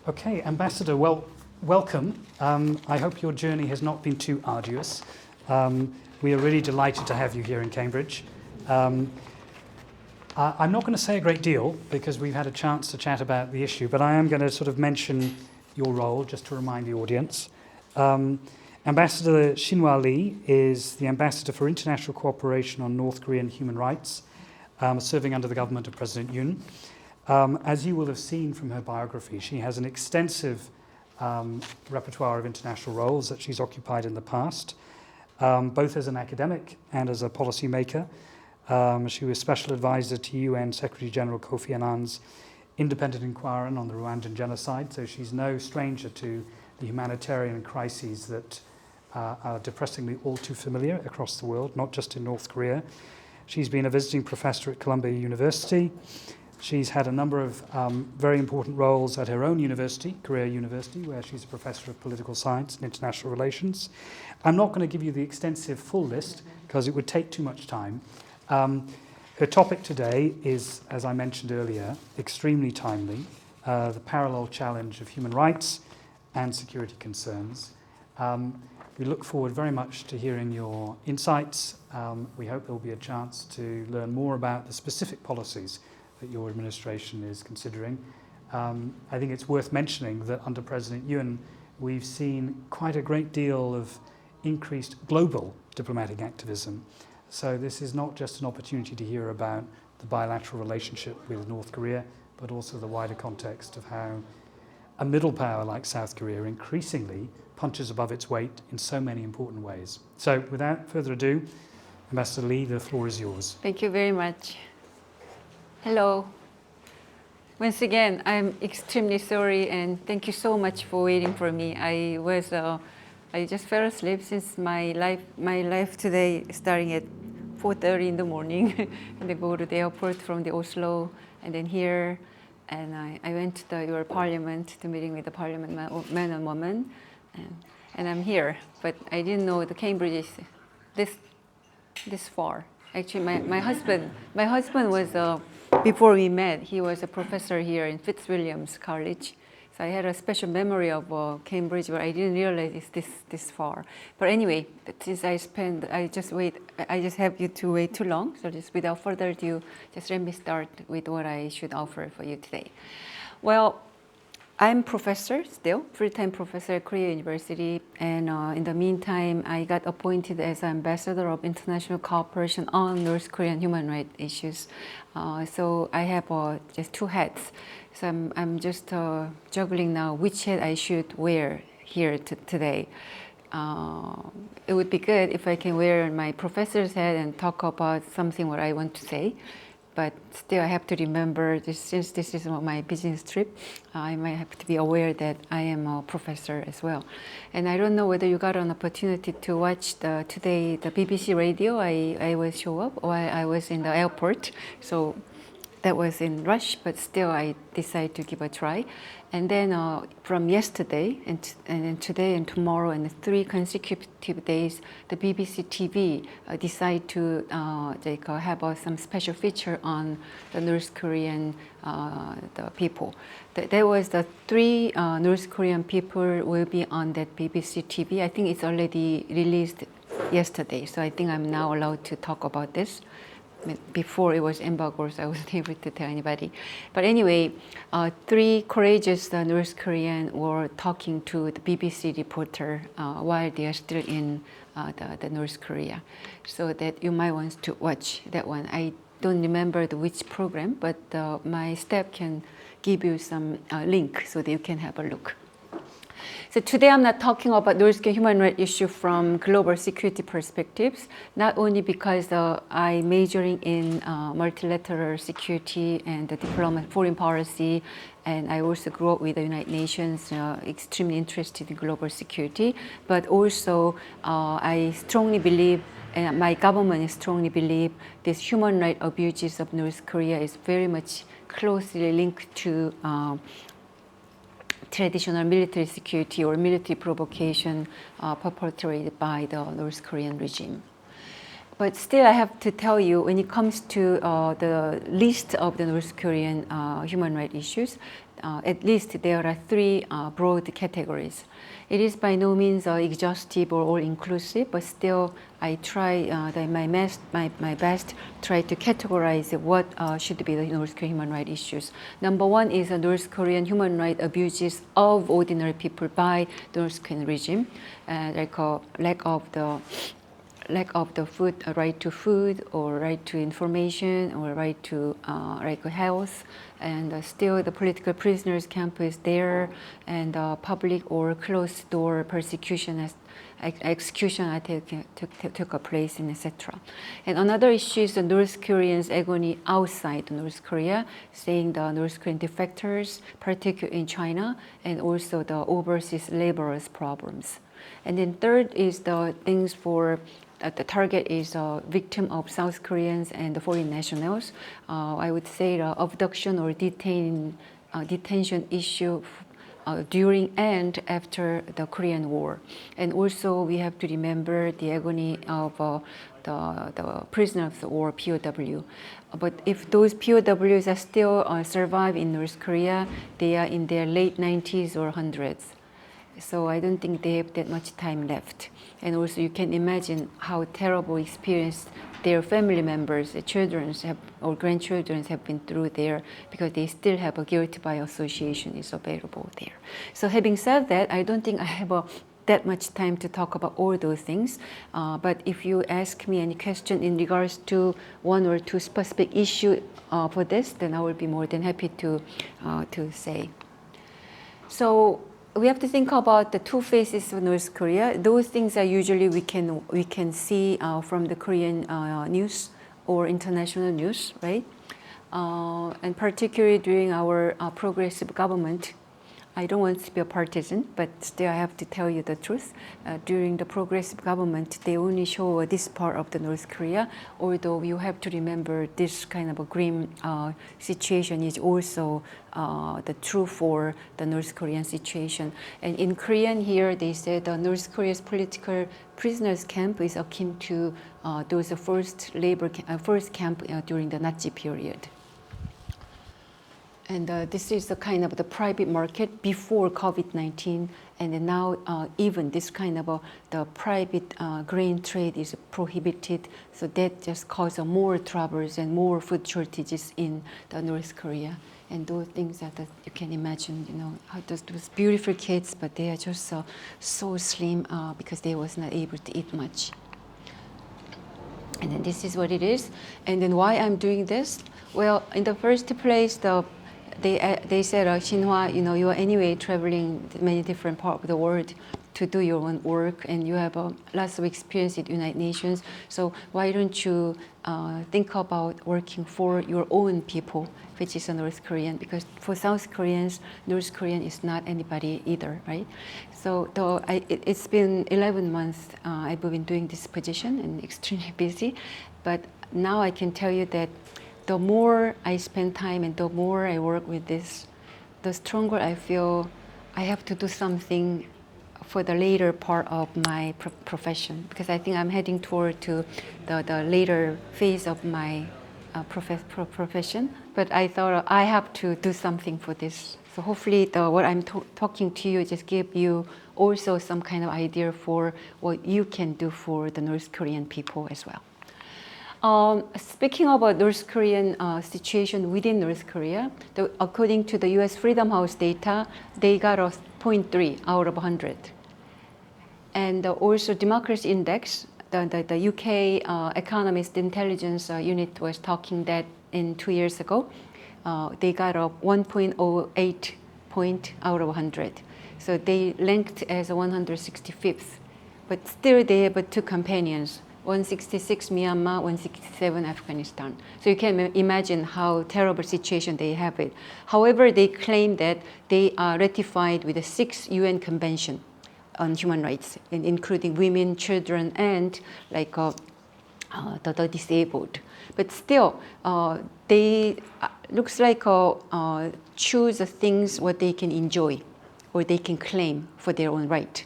Okay, Ambassador, well, welcome. I hope your journey has not been too arduous. We are really delighted to have you here in Cambridge. I'm not going to say a great deal because we've had a chance to chat about the issue, but I am going to sort of mention your role just to remind the audience. Ambassador Xinhua Li is the Ambassador for International Cooperation on North Korean Human Rights, serving under the government of President Yoon. As you will have seen from her biography, she has an extensive repertoire of international roles that she's occupied in the past, both as an academic and as a policymaker. She was Special Advisor to UN Secretary General Kofi Annan's independent inquiry on the Rwandan genocide, so she's no stranger to the humanitarian crises that are depressingly all too familiar across the world, not just in North Korea. She's been a visiting professor at Columbia University. She's had a number of very important roles at her own university, Korea University, where she's a professor of political science and international relations. I'm not going to give you the extensive full list because it would take too much time. Her topic today is, as I mentioned earlier, extremely timely, the parallel challenge of human rights and security concerns. We look forward very much to hearing your insights. We hope there will be a chance to learn more about the specific policies that your administration is considering. I think it's worth mentioning that under President Yoon, we've seen quite a great deal of increased global diplomatic activism. So this is not just an opportunity to hear about the bilateral relationship with North Korea, but also the wider context of how a middle power like South Korea increasingly punches above its weight in so many important ways. So without further ado, Ambassador Lee, the floor is yours. Thank you very much. Hello. Once again, I'm extremely sorry and thank you so much for waiting for me. I just fell asleep since my life today starting at 4:30 in the morning and then go to the airport from the Oslo and then here, and I went to your parliament to meeting with the parliament men and women, and I'm here, but I didn't know the Cambridge is this far. Actually, my husband was before we met, he was a professor here in Fitzwilliams College. So I had a special memory of Cambridge, but I didn't realize it's this far. But anyway, since I just have you to wait too long. So just without further ado, just let me start with what I should offer for you today. Well, I'm professor still, full-time professor at Korea University, and in the meantime, I got appointed as ambassador of international cooperation on North Korean human rights issues. So I have just two hats. So I'm just juggling now which hat I should wear here today. It would be good if I can wear my professor's hat and talk about something what I want to say. But still, I have to remember, since this is my business trip, I might have to be aware that I am a professor as well. And I don't know whether you got an opportunity to watch today the BBC radio. I will show up while I was in the airport. So that was in rush, but still I decided to give a try. And then from yesterday and then today and tomorrow and 3 consecutive days, the BBC TV decided to have some special feature on the North Korean the people. There was the 3 North Korean people will be on that BBC TV. I think it's already released yesterday, so I think I'm now allowed to talk about this. Before it was embargoed, so I wasn't able to tell anybody. But anyway, 3 courageous North Koreans were talking to the BBC reporter while they are still in the North Korea. So that you might want to watch that one. I don't remember which program, but my staff can give you some link so that you can have a look. So today I'm not talking about North Korean human rights issue from global security perspectives, not only because I'm majoring in multilateral security and foreign policy, and I also grew up with the United Nations, extremely interested in global security, but also I strongly believe, and my government strongly believe, this human rights abuses of North Korea is very much closely linked to traditional military security or military provocation perpetrated by the North Korean regime. But still, I have to tell you, when it comes to the list of the North Korean human rights issues, at least there are three broad categories. It is by no means exhaustive or all-inclusive, but still I try my best try to categorize what should be the North Korean human rights issues. Number one is North Korean human rights abuses of ordinary people by the North Korean regime, like lack of the food, right to food, or right to information, or right to health, and still the political prisoners camp is there, and public or closed door persecution execution took place, and etc. And another issue is the North Koreans' agony outside North Korea, saying the North Korean defectors, particularly in China, and also the overseas laborers' problems. And then third is the things for the target is victim of South Koreans and the foreign nationals. I would say the abduction or detention issue during and after the Korean War. And also we have to remember the agony of the prisoners of war, POW. But if those POWs are still survive in North Korea, they are in their late 90s or 100s. So I don't think they have that much time left. And also you can imagine how terrible experience their family members, their children or grandchildren have been through there, because they still have a guilt by association is available there. So having said that, I don't think I have that much time to talk about all those things. But if you ask me any question in regards to one or two specific issue for this, then I will be more than happy to say. So we have to think about the two faces of North Korea. Those things are usually we can see from the Korean news or international news, right? And particularly during our progressive government. I don't want to be a partisan, but still I have to tell you the truth. During the progressive government, they only show this part of the North Korea, although you have to remember this kind of a grim situation is also the true for the North Korean situation. And in Korean here, they said North Korea's political prisoners camp is akin to those first camp during the Nazi period. And this is the kind of the private market before COVID-19, and now even this kind of the private grain trade is prohibited. So that just causes more troubles and more food shortages in the North Korea. And those things that you can imagine, you know, how those beautiful kids, but they are just so slim because they was not able to eat much. And then this is what it is. And then why I'm doing this? Well, in the first place, they said, Shinhwa, you know, you are anyway traveling to many different parts of the world to do your own work, and you have lots of experience in the United Nations. So why don't you think about working for your own people, which is a North Korean? Because for South Koreans, North Korean is not anybody either, right? So it's been 11 months I've been doing this position and extremely busy. But now I can tell you that the more I spend time and the more I work with this, the stronger I feel I have to do something for the later part of my profession, because I think I'm heading toward to the later phase of my profession. But I thought I have to do something for this. So hopefully what I'm talking to you just give you also some kind of idea for what you can do for the North Korean people as well. Speaking about North Korean situation within North Korea, according to the U.S. Freedom House data, they got a 0.3 out of 100. And also Democracy Index, the UK Economist Intelligence Unit was talking that in 2 years ago, they got a 1.08 point out of 100. So they ranked as a 165th, but still they have two companions. 166 Myanmar, 167 Afghanistan. So you can imagine how terrible situation they have it. However, they claim that they are ratified with the 6th UN Convention on Human Rights, including women, children, and like the disabled. But still, they looks like choose the things what they can enjoy or they can claim for their own right.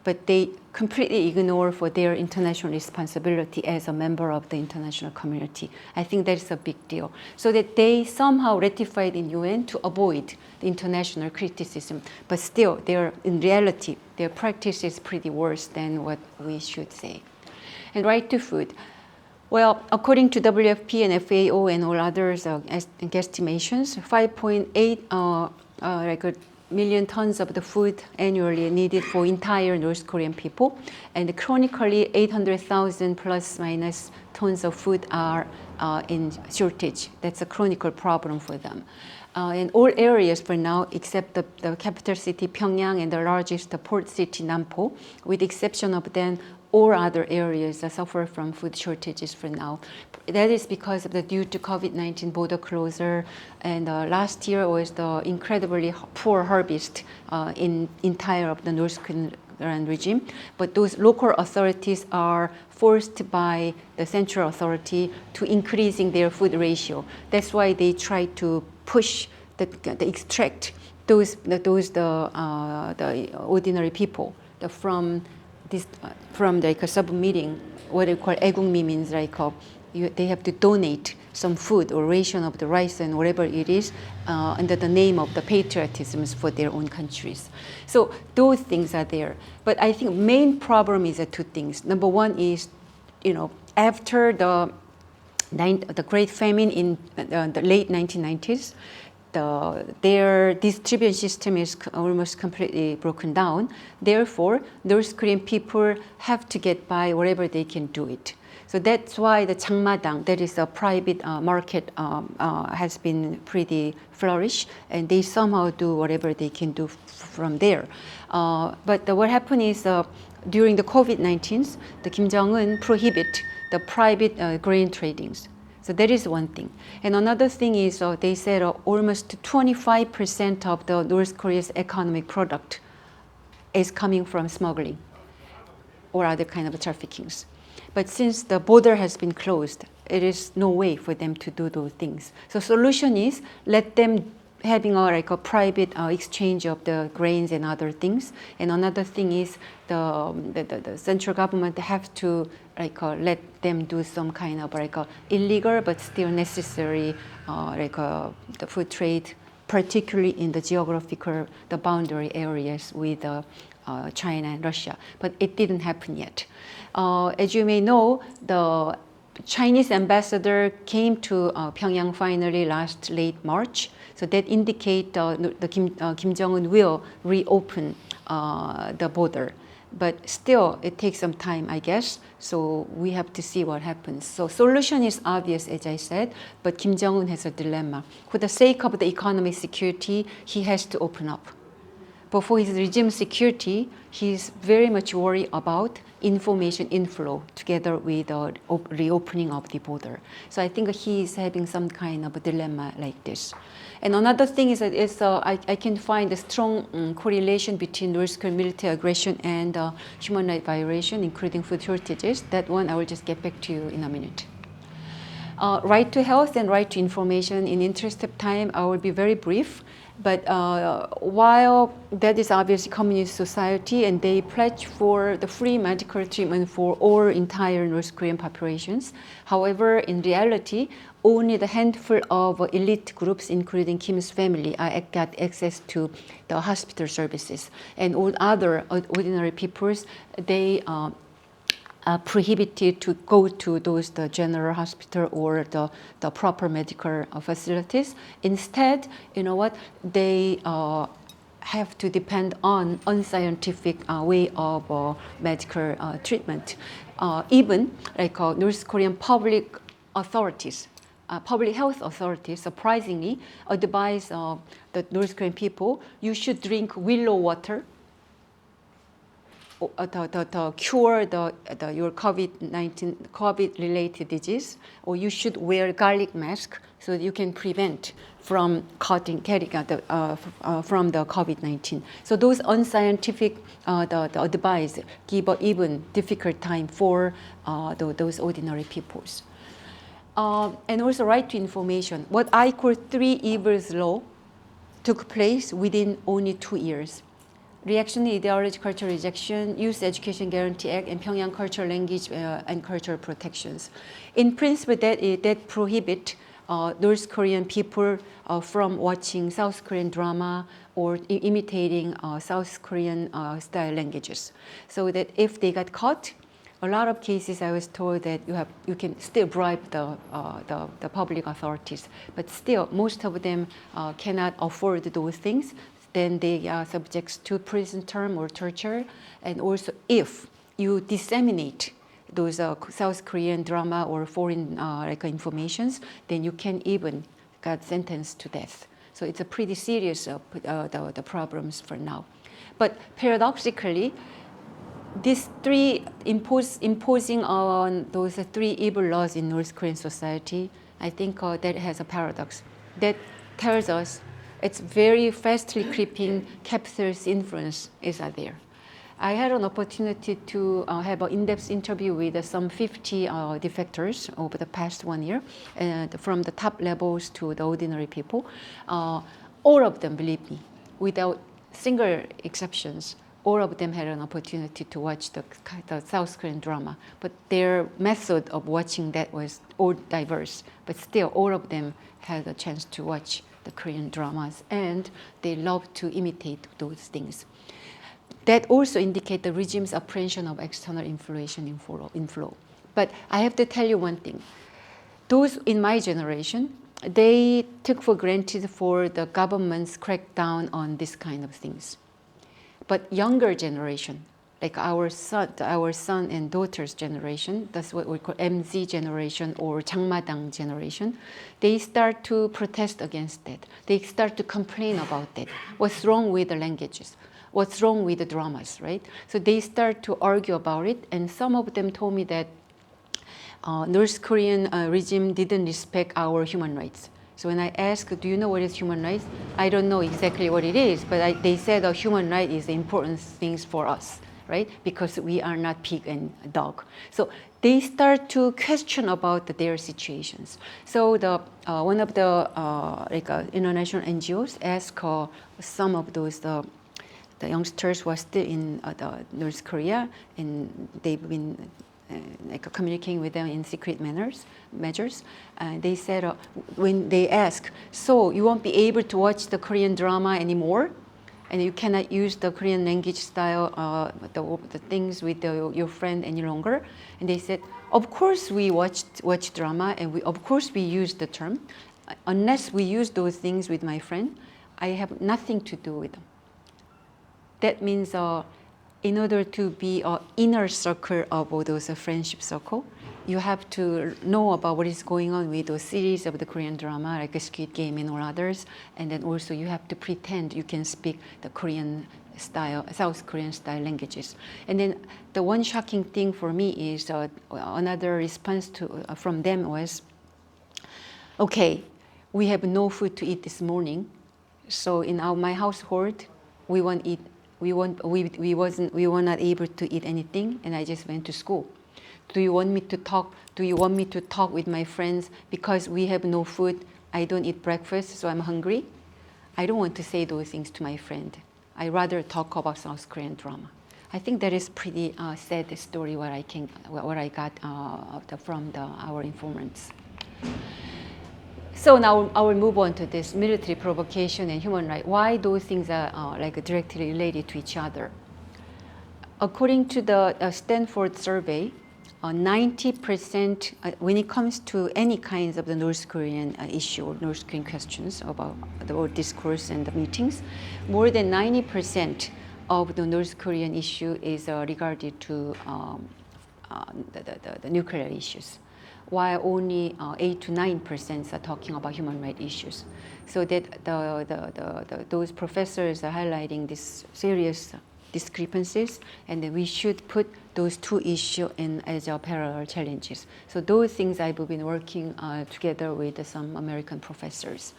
but they completely ignore for their international responsibility as a member of the international community. I think that's a big deal. So that they somehow ratified in UN to avoid the international criticism, but still, in reality, their practice is pretty worse than what we should say. And right to food. Well, according to WFP and FAO and all others guesstimations, 5.8 million tons of the food annually needed for entire North Korean people, and chronically 800,000 plus minus tons of food are in shortage. That's a chronic problem for them. In all areas for now, except the capital city Pyongyang and the largest port city Nampo, with the exception of then all other areas that suffer from food shortages for now. That is because of due to COVID-19 border closure, and last year was the incredibly poor harvest in entire of the North Korean regime. But those local authorities are forced by the central authority to increasing their food ratio. That's why they try to push the extract the ordinary people from like a submitting what they call 애국미, means like they have to donate some food or ration of the rice and whatever it is under the name of the patriotism for their own countries. So those things are there. But I think main problem is two things. Number one is, after the Great Famine in the late 1990s, their distribution system is almost completely broken down. Therefore, North Korean people have to get by wherever they can do it. So that's why the 장마당, that is a private market, has been pretty flourished, and they somehow do whatever they can do from there. But what happened is during the COVID-19, the Kim Jong-un prohibit the private grain tradings. So that is one thing. And another thing is they said almost 25% of the North Korea's economic product is coming from smuggling or other kind of traffickings. But since the border has been closed, it is no way for them to do those things. So solution is let them having a private exchange of the grains and other things. And another thing is the central government have to let them do some kind of illegal but still necessary the food trade, particularly in the geographical boundary areas with China and Russia. But it didn't happen yet. As you may know, the Chinese ambassador came to Pyongyang finally late March. So that indicates the Kim Jong-un will reopen the border. But still, it takes some time, I guess. So we have to see what happens. So solution is obvious, as I said, but Kim Jong-un has a dilemma. For the sake of the economic security, he has to open up. But for his regime security, he's very much worried about information inflow together with reopening of the border. So I think he is having some kind of a dilemma like this. And another thing is that I can find a strong correlation between North Korean military aggression and human rights violation, including food shortages. That one I will just get back to you in a minute. Right to health and right to information. In interest of time, I will be very brief. But while that is obviously communist society, and they pledge for the free medical treatment for all entire North Korean populations, however, in reality, only the handful of elite groups, including Kim's family, got access to the hospital services. And all other ordinary peoples, they prohibited to go to the general hospital or the proper medical facilities. Instead, they have to depend on unscientific way of medical treatment. Even North Korean public authorities, public health authorities, surprisingly, advise the North Korean people, you should drink willow water to cure your COVID-related disease, or you should wear garlic mask so that you can prevent from from the COVID-19. So those unscientific the advice give an even difficult time for those ordinary peoples. And also right to information. What I call 3 evils law took place within only 2 years. Reactionary Ideology, Cultural Rejection, Youth Education Guarantee Act, and Pyongyang Cultural Language and Cultural Protections. In principle, that prohibit North Korean people from watching South Korean drama or imitating South Korean style languages. So that if they got caught, a lot of cases I was told that you can still bribe the public authorities, but still most of them cannot afford those things. Then they are subject to prison term or torture. And also if you disseminate those South Korean drama or foreign informations, then you can even get sentenced to death. So it's a pretty serious the problems for now. But paradoxically, these three imposing on those three evil laws in North Korean society, I think that has a paradox. That tells us it's very fastly creeping capitalist influence is there. I had an opportunity to have an in-depth interview with some 50 defectors over the past 1 year, and from the top levels to the ordinary people. All of them, believe me, without single exceptions, all of them had an opportunity to watch the South Korean drama. But their method of watching that was all diverse. But still, all of them had a chance to watch the Korean dramas, and they love to imitate those things. That also indicates the regime's apprehension of external inflow. But I have to tell you one thing. Those in my generation, they took for granted for the government's crackdown on this kind of things. But younger generation, like our son and daughter's generation, that's what we call MZ generation or 장마당 generation, they start to protest against that. They start to complain about that. What's wrong with the languages? What's wrong with the dramas, right? So they start to argue about it, and some of them told me that North Korean regime didn't respect our human rights. So when I asked, do you know what is human rights? I don't know exactly what it is, but they said human right is the important things for us, right? Because we are not pig and dog. So they start to question about their situations. So one of the international NGOs asked some of those the youngsters who are still in North Korea, and they've been communicating with them in secret measures. They said when they ask, so you won't be able to watch the Korean drama anymore, and you cannot use the Korean language style, the things with your friend any longer. And they said, of course we watch drama, and of course we use the term. Unless we use those things with my friend, I have nothing to do with them. That means in order to be an inner circle of all those friendship circle, you have to know about what is going on with those series of the Korean drama, like Squid Game and all others. And then also you have to pretend you can speak the Korean style, South Korean style languages. And then the one shocking thing for me is another response from them was, okay, we have no food to eat this morning. So in my household, we were not able to eat anything, and I just went to school. Do you want me to talk? Do you want me to talk with my friends because we have no food? I don't eat breakfast, so I'm hungry. I don't want to say those things to my friend. I rather talk about South Korean drama. I think that is pretty sad story what I got from our informants. So now I will move on to this military provocation and human rights. Why those things are directly related to each other? According to the Stanford survey, 90% when it comes to any kinds of the North Korean issue or North Korean questions about the discourse and the meetings, more than 90% of the North Korean issue is regarded to the nuclear issues, while only 8 to 9% are talking about human rights issues. So that those professors are highlighting these serious discrepancies, and then we should put those two issues in as our parallel challenges. So those things I've been working together with some American professors.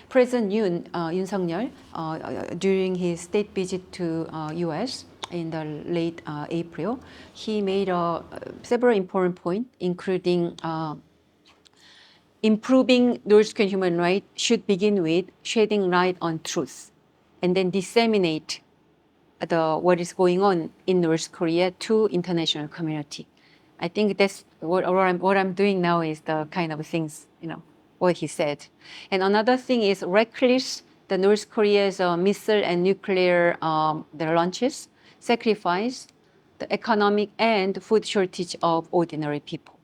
President Yoon Suk-yeol, during his state visit to US in the late April, he made several important points, including improving North Korean human rights should begin with shedding light on truth, and then disseminate what is going on in North Korea to international community. I think that's what I'm doing now is the kind of things, what he said. And another thing is reckless, the North Korea's missile and nuclear their launches sacrifice the economic and food shortage of ordinary people.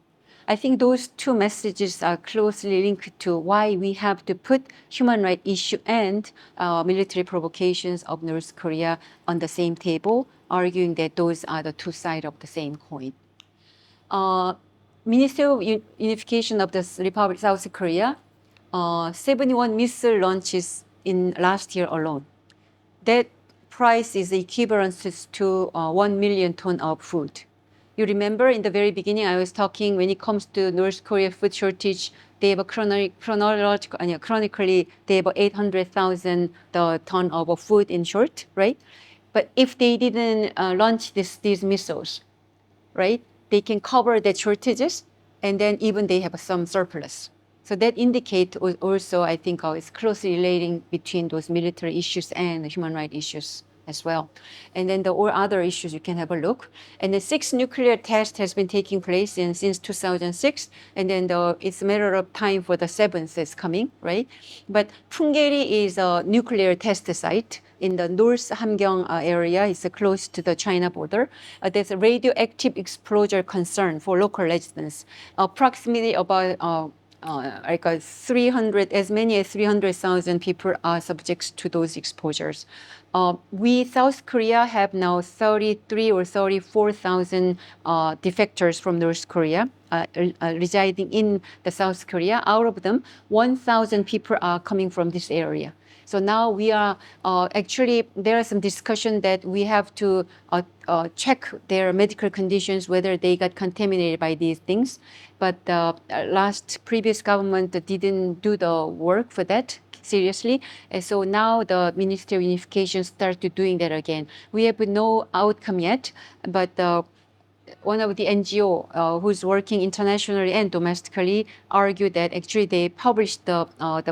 I think those two messages are closely linked to why we have to put human rights issue and military provocations of North Korea on the same table, arguing that those are the two sides of the same coin. Ministry of Unification of the Republic of South Korea, 71 missile launches in last year alone. That price is equivalent to 1 million ton of food. You remember in the very beginning, I was talking when it comes to North Korea food shortage, they have a chronically, they have 800,000 ton of food in short, right? But if they didn't launch these missiles, right, they can cover the shortages, and then even they have some surplus. So that indicates also, I think, it's closely relating between those military issues and the human rights issues as well. And then all other issues, you can have a look. And the 6th nuclear test has been taking place since 2006. And then it's a matter of time for the 7th is coming, right? But Punggye is a nuclear test site in the North Hamgyong area. It's close to the China border. There's a radioactive exposure concern for local residents. Approximately about 300, as many as 300,000 people are subject to those exposures. We, South Korea, have now 33 or 34,000 defectors from North Korea residing in the South Korea. Out of them, 1,000 people are coming from this area. So now we are actually, there is some discussion that we have to check their medical conditions, whether they got contaminated by these things. But previous government didn't do the work for that seriously. And so now the Ministry of Unification started doing that again. We have no outcome yet, but one of the NGO who's working internationally and domestically argued that actually they published the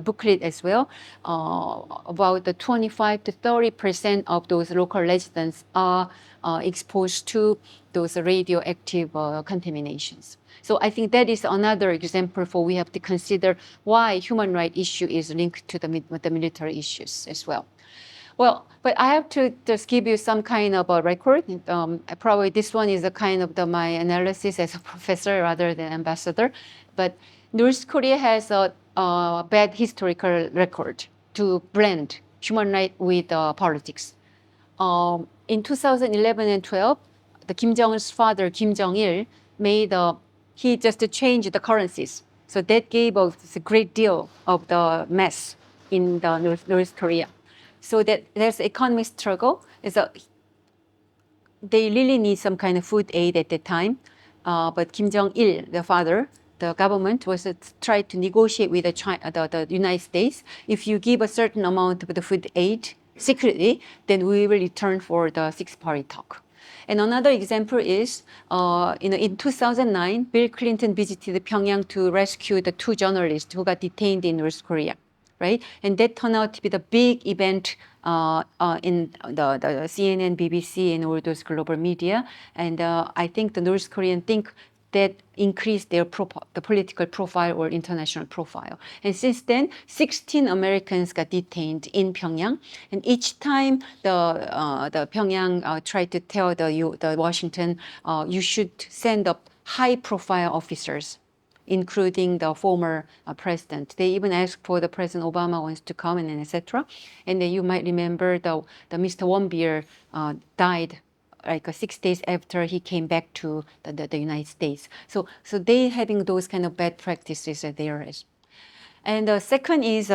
booklet as well. About the 25 to 30% of those local residents are exposed to those radioactive contaminations. So I think that is another example for we have to consider why human rights issue is linked to the military issues as well. Well, but I have to just give you some kind of a record. Probably this one is a kind of my analysis as a professor rather than ambassador. But North Korea has a bad historical record to blend human rights with politics. In 2011 and 12, the Kim Jong-un's father, Kim Jong-il, he just changed the currencies. So that gave us a great deal of the mess in the North Korea. So that there's economic struggle. They really need some kind of food aid at that time. But Kim Jong-il, the father, the government was tried to negotiate with the United States. If you give a certain amount of the food aid secretly, then we will return for the six-party talk. And another example is, in 2009, Bill Clinton visited Pyongyang to rescue the 2 journalists who got detained in North Korea, right? And that turned out to be the big event in the CNN, BBC, and all those global media. And I think the North Koreans think that increased their the political profile or international profile. And since then, 16 Americans got detained in Pyongyang. And each time the Pyongyang tried to tell the Washington, you should send up high-profile officers, including the former president. They even asked for the President Obama wants to come and etc. And then you might remember the Mr. Wonbeer died like 6 days after he came back to the United States. So they having those kind of bad practices there. And the second is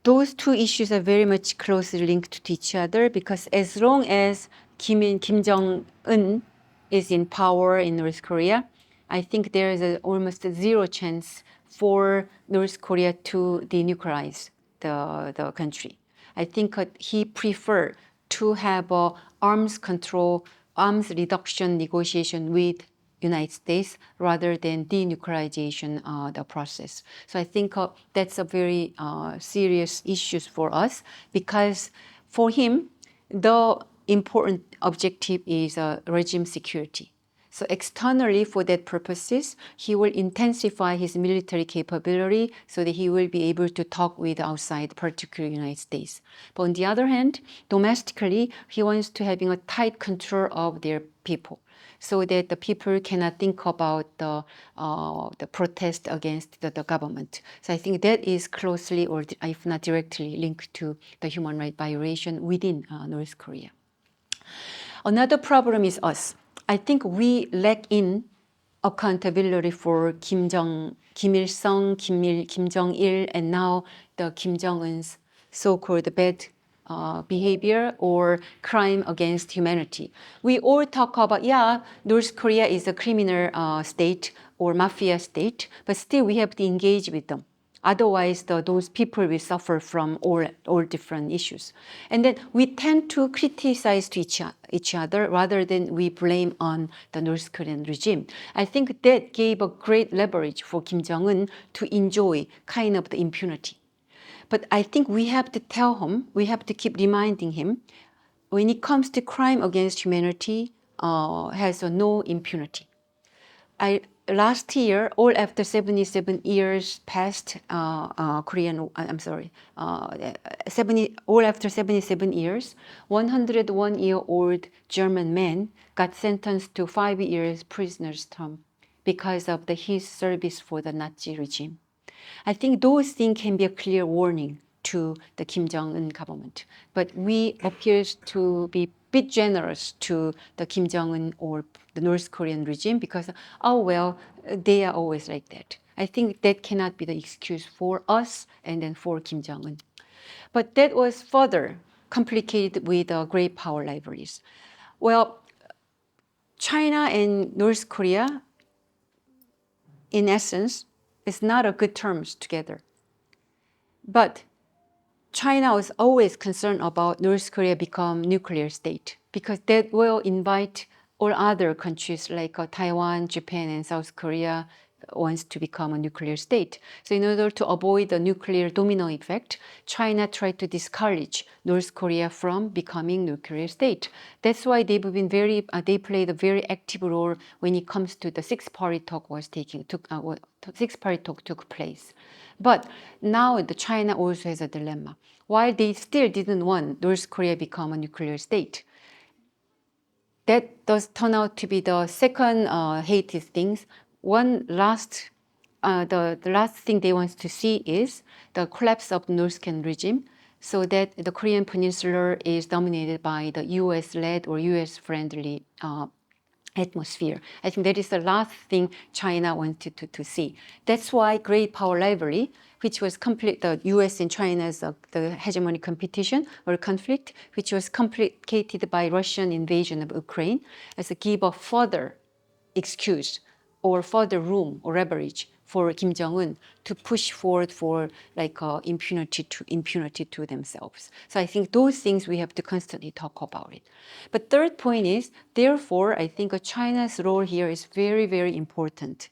those two issues are very much closely linked to each other, because as long as Kim Jong-un is in power in North Korea, I think there is almost a zero chance for North Korea to denuclearize the country. I think he preferred to have arms control, arms reduction negotiation with United States rather than denuclearization the process. So I think that's a very serious issue for us, because for him, the important objective is regime security. So externally, for that purposes, he will intensify his military capability so that he will be able to talk with outside, particularly United States. But on the other hand, domestically, he wants to having a tight control of their people, so that the people cannot think about the protest against the government. So I think that is closely, or if not directly, linked to the human rights violation within North Korea. Another problem is us. I think we lack in accountability for Kim Il-sung, Kim Jong-il, and now the Kim Jong-un's so-called bad behavior or crime against humanity. We all talk about, yeah, North Korea is a criminal state or mafia state, but still we have to engage with them. Otherwise, those people will suffer from all different issues. And then we tend to criticize to each other rather than we blame on the North Korean regime. I think that gave a great leverage for Kim Jong-un to enjoy kind of the impunity. But I think we have to tell him, we have to keep reminding him, when it comes to crime against humanity, has no impunity. Last year, all after 77 years past, all after 77 years, 101-year-old German man got sentenced to 5 years prisoner's term because of his service for the Nazi regime. I think those things can be a clear warning to the Kim Jong-un government. But we appear to be a bit generous to the Kim Jong-un or the North Korean regime because, oh, well, they are always like that. I think that cannot be the excuse for us and then for Kim Jong-un. But that was further complicated with great power rivalries. Well, China and North Korea, in essence, is not a good terms together. But China was always concerned about North Korea become nuclear state because that will invite all other countries like Taiwan, Japan, and South Korea wants to become a nuclear state. So in order to avoid the nuclear domino effect, China tried to discourage North Korea from becoming nuclear state. That's why they played a very active role when it comes to the six-party talk took place. But now China also has a dilemma. While they still didn't want North Korea become a nuclear state, that does turn out to be the second hated things. The last thing they want to see is the collapse of the North Korean regime, so that the Korean Peninsula is dominated by the U.S.-led or U.S.-friendly atmosphere. I think that is the last thing China wanted to see. That's why great power rivalry, which was the U.S. and China's the hegemonic competition or conflict, which was complicated by Russian invasion of Ukraine, as a give a further excuse or further room or leverage for Kim Jong-un to push forward for impunity to themselves. So I think those things we have to constantly talk about it. But third point is, therefore, I think China's role here is very, very important.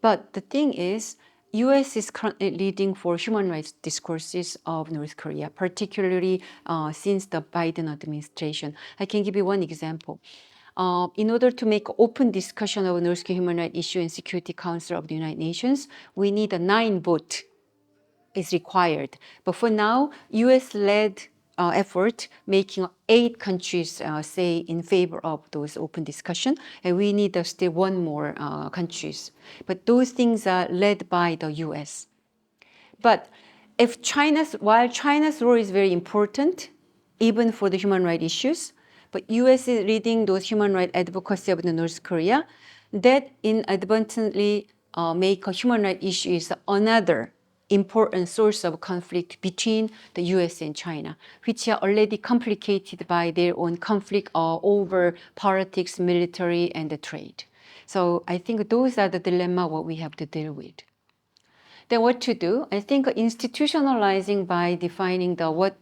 But the thing is, U.S. is currently leading for human rights discourses of North Korea, particularly since the Biden administration. I can give you one example. In order to make open discussion of North Korean human rights issue in Security Council of the United Nations, we need a 9 vote is required. But for now, U.S.-led effort making 8 countries say in favor of those open discussion, and we need still 1 more countries. But those things are led by the U.S. But while China's role is very important, even for the human rights issues, but U.S. is leading those human rights advocacy of the North Korea, that inadvertently make a human rights issue is another important source of conflict between the U.S. and China, which are already complicated by their own conflict over politics, military, and the trade. So I think those are the dilemma what we have to deal with. Then what to do? I think institutionalizing by defining what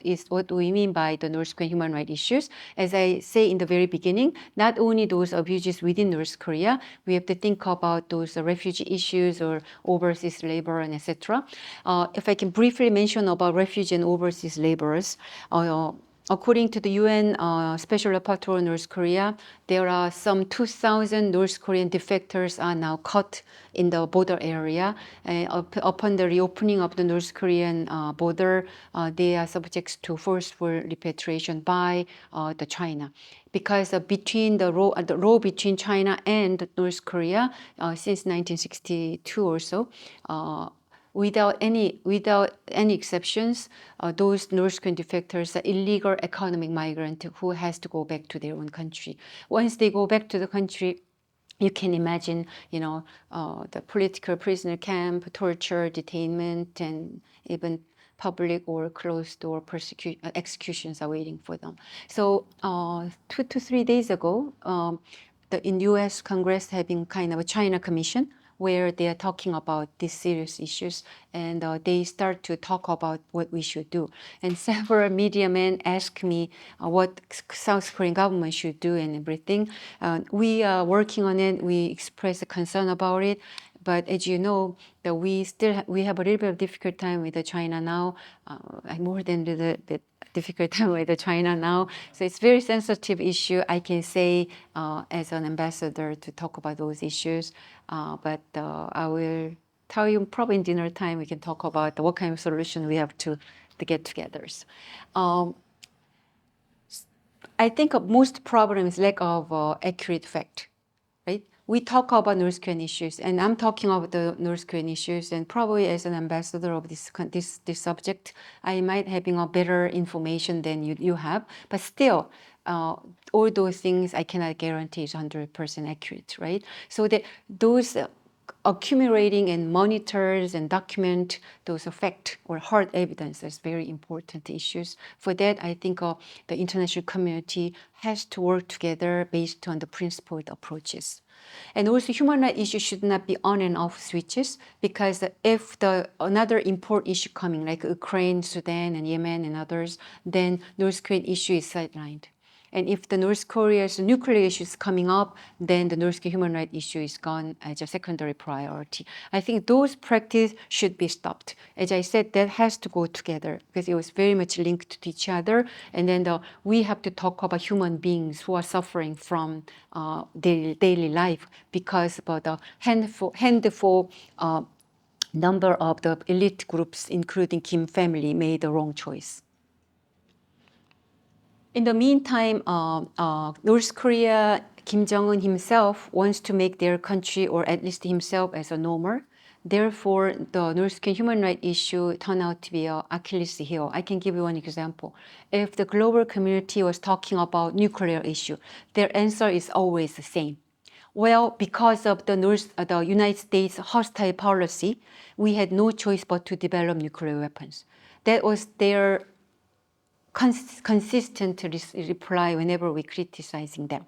we mean by the North Korean human rights issues. As I say in the very beginning, not only those abuses within North Korea, we have to think about those refugee issues or overseas labor and etc. If I can briefly mention about refugee and overseas laborers, according to the UN Special Rapporteur on North Korea, there are some 2,000 North Korean defectors are now caught in the border area. Upon the reopening of the North Korean border, they are subject to forceful repatriation by the China. Because between the row between China and North Korea since 1962 or so, without any exceptions, those North Korean defectors are illegal economic migrants who has to go back to their own country. Once they go back to the country, you can imagine, the political prisoner camp, torture, detainment, and even public or closed-door executions are waiting for them. So 2 to 3 days ago, in U.S. Congress having kind of a China Commission where they are talking about these serious issues, and they start to talk about what we should do. And several media men ask me what South Korean government should do and everything. We are working on it. We express a concern about it. But as you know, that we have a little bit of difficult time with China now, more than the difficult time with China now. So it's very sensitive issue. I can say as an ambassador to talk about those issues, but I will tell you probably in dinner time we can talk about what kind of solution we have to get together. I think most problem is lack of accurate fact, right? We talk about North Korean issues, and I'm talking about the North Korean issues, and probably as an ambassador of this subject, I might having a better information than you have, but still, all those things I cannot guarantee is 100% accurate, right? So that those accumulating and monitors and document those fact or hard evidence is very important issues. For that, I think the international community has to work together based on the principled approaches. And also human rights issues should not be on and off switches, because if another important issue coming like Ukraine, Sudan, and Yemen and others, then North Korean issue is sidelined. And if the North Korea's nuclear issue is coming up, then the North Korean human rights issue is gone as a secondary priority. I think those practices should be stopped. As I said, that has to go together because it was very much linked to each other. And then we have to talk about human beings who are suffering from their daily life because about the handful number of the elite groups, including Kim family, made the wrong choice. In the meantime, North Korea, Kim Jong-un himself wants to make their country, or at least himself, as a normal. Therefore, the North Korean human rights issue turned out to be an Achilles heel. I can give you one example. If the global community was talking about nuclear issue, their answer is always the same. Well, because of the United States hostile policy, we had no choice but to develop nuclear weapons. That was their consistent reply whenever we criticizing them.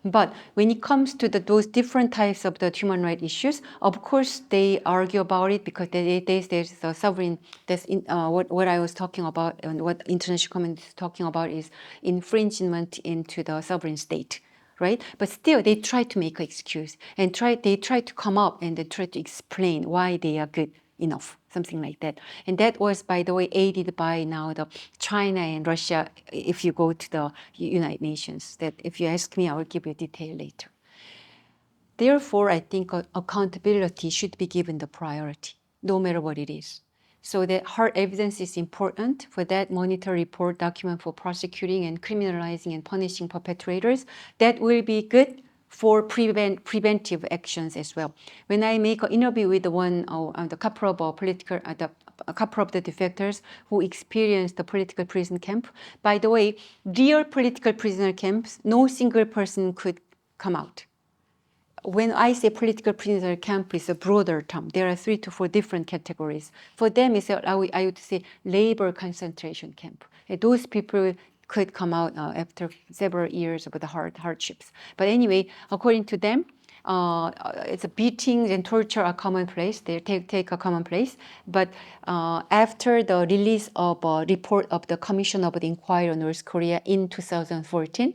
But when it comes to those different types of the human rights issues, of course they argue about it because there's the sovereign. What I was talking about and what international community is talking about is infringement into the sovereign state, right? But still, they try to make an excuse and they try to come up and they try to explain why they are good enough, something like that. And that was, by the way, aided by now the China and Russia. If you go to the United Nations, that if you ask me, I will give you detail later. Therefore, I think accountability should be given the priority, no matter what it is. So that hard evidence is important. For that, monitor, report, document for prosecuting and criminalizing and punishing perpetrators. That will be good for preventive actions as well. When I make an interview with the couple of a couple of the defectors who experienced the political prison camp, by the way, real political prisoner camps, no single person could come out. When I say political prisoner camp, is a broader term. There are 3 to 4 different categories. For them, I would say labor concentration camp. And those people could come out after several years of the hardships. But anyway, according to them, it's beatings and torture are commonplace. They take a commonplace. But after the release of a report of the Commission of the Inquiry on North Korea in 2014,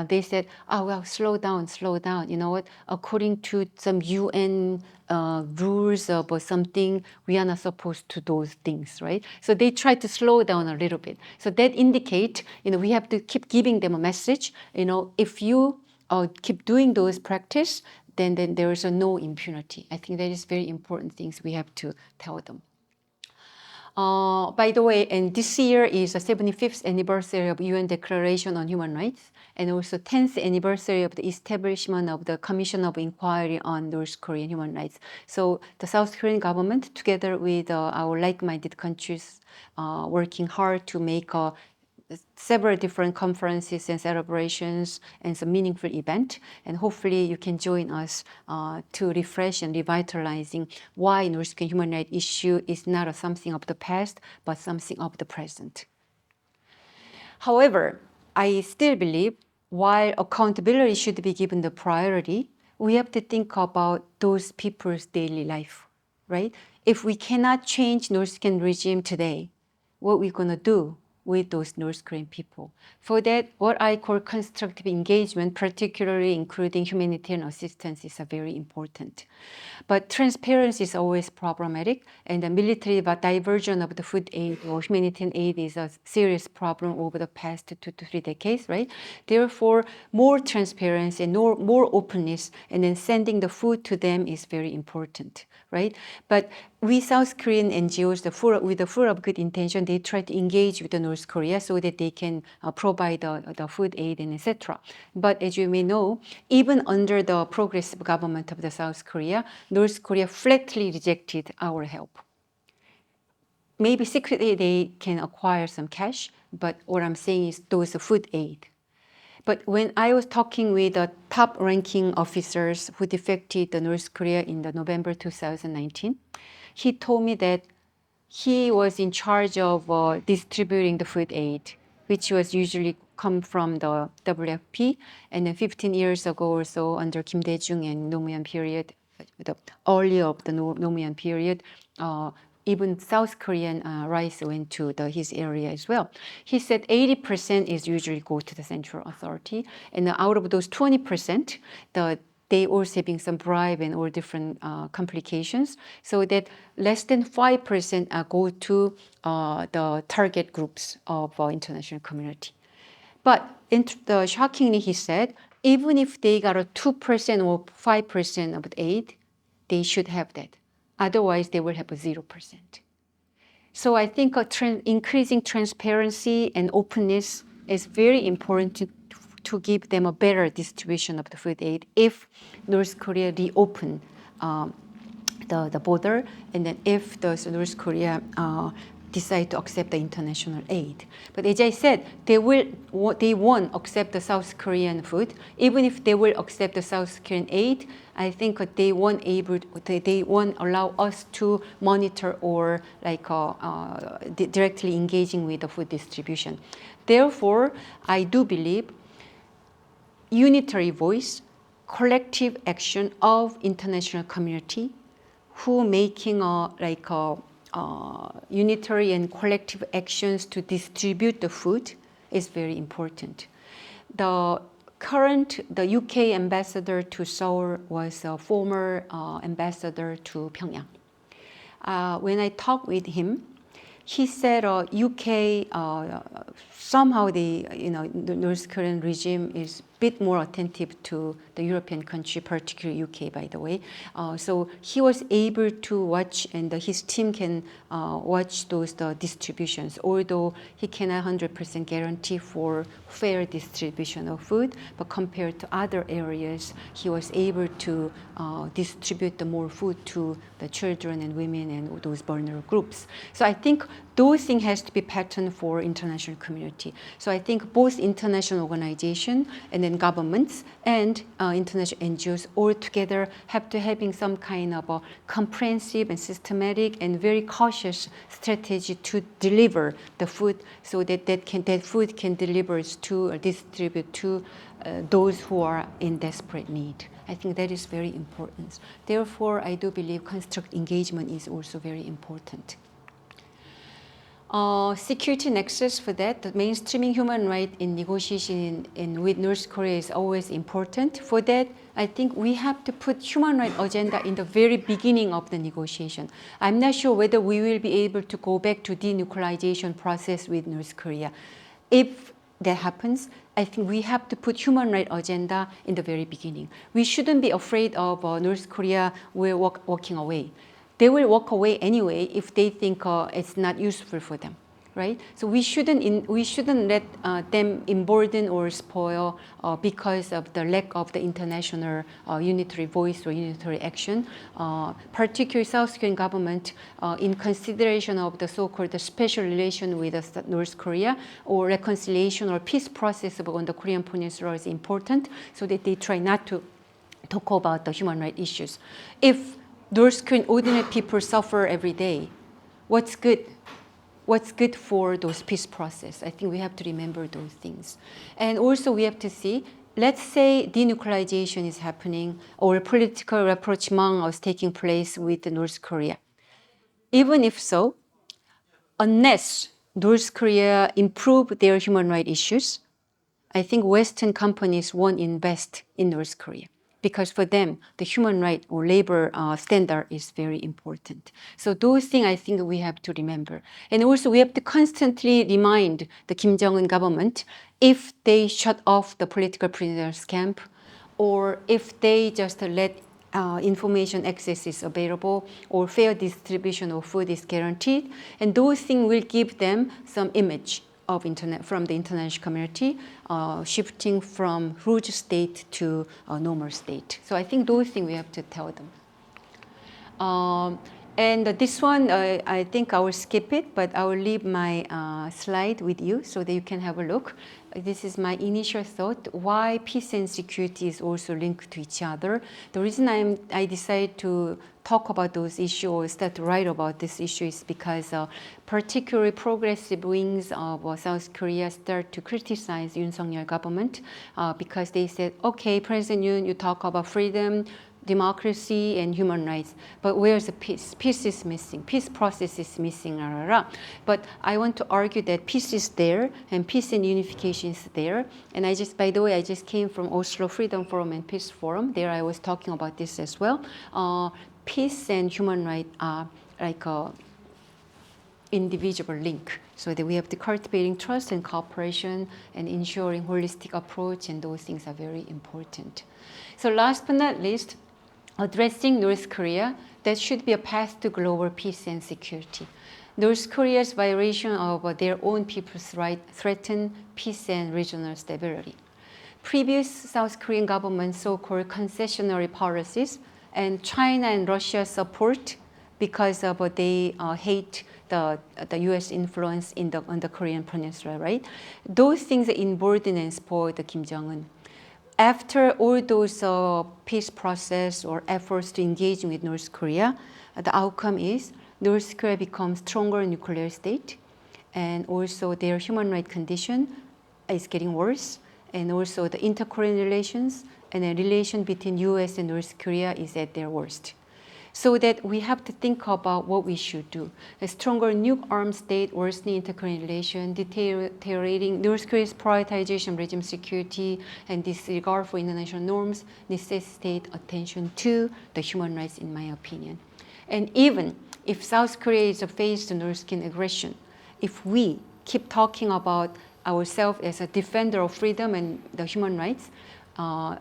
they said, oh, well, slow down, slow down. You know what? According to some UN rules or something, we are not supposed to do those things, right? So they try to slow down a little bit. So that indicate, we have to keep giving them a message. If you keep doing those practice, then there is no impunity. I think that is very important things we have to tell them. By the way, and this year is the 75th anniversary of UN Declaration on Human Rights, and also 10th anniversary of the establishment of the Commission of Inquiry on North Korean Human Rights. So the South Korean government, together with our like-minded countries, working hard to make several different conferences and celebrations and some meaningful event. And hopefully you can join us to refresh and revitalizing why North Korean human rights issue is not something of the past, but something of the present. However, I still believe while accountability should be given the priority, we have to think about those people's daily life, right? If we cannot change North Korean regime today, what are we going to do with those North Korean people? For that, what I call constructive engagement, particularly including humanitarian assistance, is very important. But transparency is always problematic, and the military diversion of the food aid or humanitarian aid is a serious problem over the past 2 to 3 decades, right? Therefore, more transparency and more openness, and then sending the food to them is very important, right? But we South Korean NGOs, with the full of good intention, they try to engage with the North Korea so that they can provide the food aid and etc. But as you may know, even under the progressive government of the South Korea, North Korea flatly rejected our help. Maybe secretly they can acquire some cash, but what I'm saying is those food aid. But when I was talking with the top-ranking officers who defected to North Korea in the November 2019, he told me that he was in charge of distributing the food aid, which was usually come from the WFP. And then 15 years ago or so, under Kim Dae-jung and Nomuyan period, the earlier of the Nomuyan period, even South Korean rice went to his area as well. He said 80% is usually go to the central authority, and out of those 20%, they also having some bribe and all different complications, so that less than 5% go to the target groups of international community. But shockingly, he said, even if they got a 2% or 5% of the aid, they should have that. Otherwise, they will have a 0%. So I think increasing transparency and openness is very important to give them a better distribution of the food aid if North Korea reopen the border, and then if North Korea decide to accept the international aid. But as I said, they won't accept the South Korean food. Even if they will accept the South Korean aid, I think they won't allow us to monitor or directly engaging with the food distribution. Therefore, I do believe unitary voice, collective action of international community who making unitary and collective actions to distribute the food is very important. The UK ambassador to Seoul was a former ambassador to Pyongyang. When I talked with him, he said UK somehow the North Korean regime is a bit more attentive to the European country, particularly UK, by the way. So he was able to watch, and his team can watch the distributions, although he cannot 100% guarantee for fair distribution of food. But compared to other areas, he was able to distribute the more food to the children and women and those vulnerable groups. So I think those things has to be pattern for international community. So I think both international organizations and then governments and international NGOs all together have to having some kind of a comprehensive and systematic and very cautious strategy to deliver the food, so that food can deliver to or distribute to those who are in desperate need. I think that is very important. Therefore, I do believe constructive engagement is also very important. Security nexus for that, the mainstreaming human rights in negotiation with North Korea is always important. For that, I think we have to put human rights agenda in the very beginning of the negotiation. I'm not sure whether we will be able to go back to denuclearization process with North Korea. If that happens, I think we have to put human rights agenda in the very beginning. We shouldn't be afraid of North Korea walking away. They will walk away anyway if they think it's not useful for them, right? So we shouldn't let them embolden or spoil because of the lack of the international unitary voice or unitary action. Particularly South Korean government, in consideration of the so-called special relation with North Korea or reconciliation or peace process on the Korean Peninsula is important, so that they try not to talk about the human rights issues. If North Korean ordinary people suffer every day, what's good? What's good for those peace process? I think we have to remember those things. And also we have to see, let's say denuclearization is happening or political rapprochement is taking place with North Korea. Even if so, unless North Korea improve their human rights issues, I think Western companies won't invest in North Korea. Because for them, the human right or labor standard is very important. So those things I think we have to remember. And also we have to constantly remind the Kim Jong-un government if they shut off the political prisoners camp or if they just let information access is available or fair distribution of food is guaranteed. And those things will give them some image of from the international community, shifting from rouge state to a normal state. So I think those things we have to tell them. And this one, I think I will skip it, but I will leave my slide with you so that you can have a look. This is my initial thought, why peace and security is also linked to each other. The reason I decided to talk about those issues or start to write about this issue is because particularly progressive wings of South Korea start to criticize Yoon Suk-yeol government because they said, okay, President Yoon, you talk about freedom, democracy and human rights, but where's the peace? Peace is missing. Peace process is missing. But I want to argue that peace is there and peace and unification is there. And by the way, I just came from Oslo Freedom Forum and Peace Forum. There I was talking about this as well. Peace and human rights are like a indivisible link, so that we have to cultivating trust and cooperation and ensuring holistic approach, and those things are very important. So last but not least, addressing North Korea, that should be a path to global peace and security. North Korea's violation of their own people's rights threaten peace and regional stability. Previous South Korean government's so-called concessionary policies and China and Russia's support because of they hate the U.S. influence on the Korean Peninsula, right? Those things embolden and spoil the Kim Jong-un. After all those peace process or efforts to engage with North Korea, the outcome is North Korea becomes stronger nuclear state, and also their human rights condition is getting worse, and also the inter-Korean relations and the relation between U.S. and North Korea is at their worst. So that we have to think about what we should do. A stronger nuke-armed state, worsening inter-Korean relation, deteriorating North Korea's prioritization regime security, and disregard for international norms necessitate attention to the human rights, in my opinion. And even if South Korea is faced with North Korean aggression, if we keep talking about ourselves as a defender of freedom and the human rights,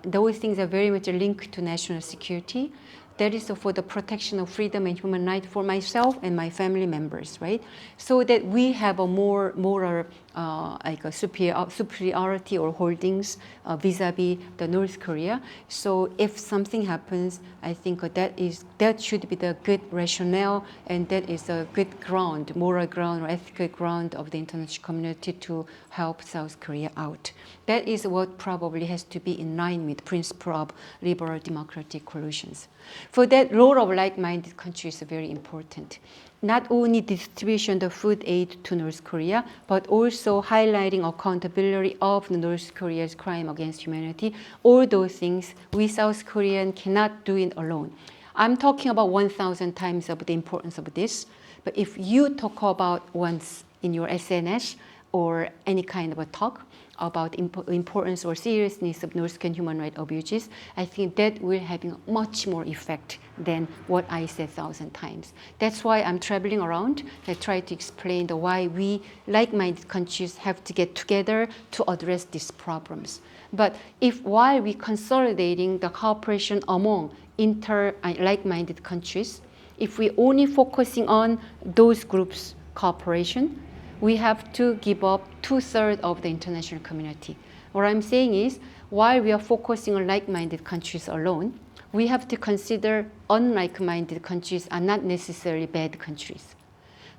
those things are very much linked to national security. That is for the protection of freedom and human rights for myself and my family members, right? So that we have a more moral like a superiority or holdings vis-a-vis the North Korea. So if something happens, I think that should be the good rationale, and that is a good ground, moral ground or ethical ground of the international community to help South Korea out. That is what probably has to be in line with principle of liberal democratic coalitions. For that, role of like-minded countries is very important. Not only distribution of food aid to North Korea, but also highlighting accountability of North Korea's crime against humanity. All those things we South Koreans cannot do it alone. I'm talking about 1,000 times of the importance of this, but if you talk about once in your SNS or any kind of a talk about importance or seriousness of North Korean human rights abuses, I think that will have much more effect than what I said 1,000 times. That's why I'm traveling around. I try to explain why we like-minded countries have to get together to address these problems. But if while we consolidating the cooperation among like-minded countries, if we only focusing on those groups' cooperation, we have to give up 2/3 of the international community. What I'm saying is, while we are focusing on like-minded countries alone, we have to consider unlike-minded countries are not necessarily bad countries.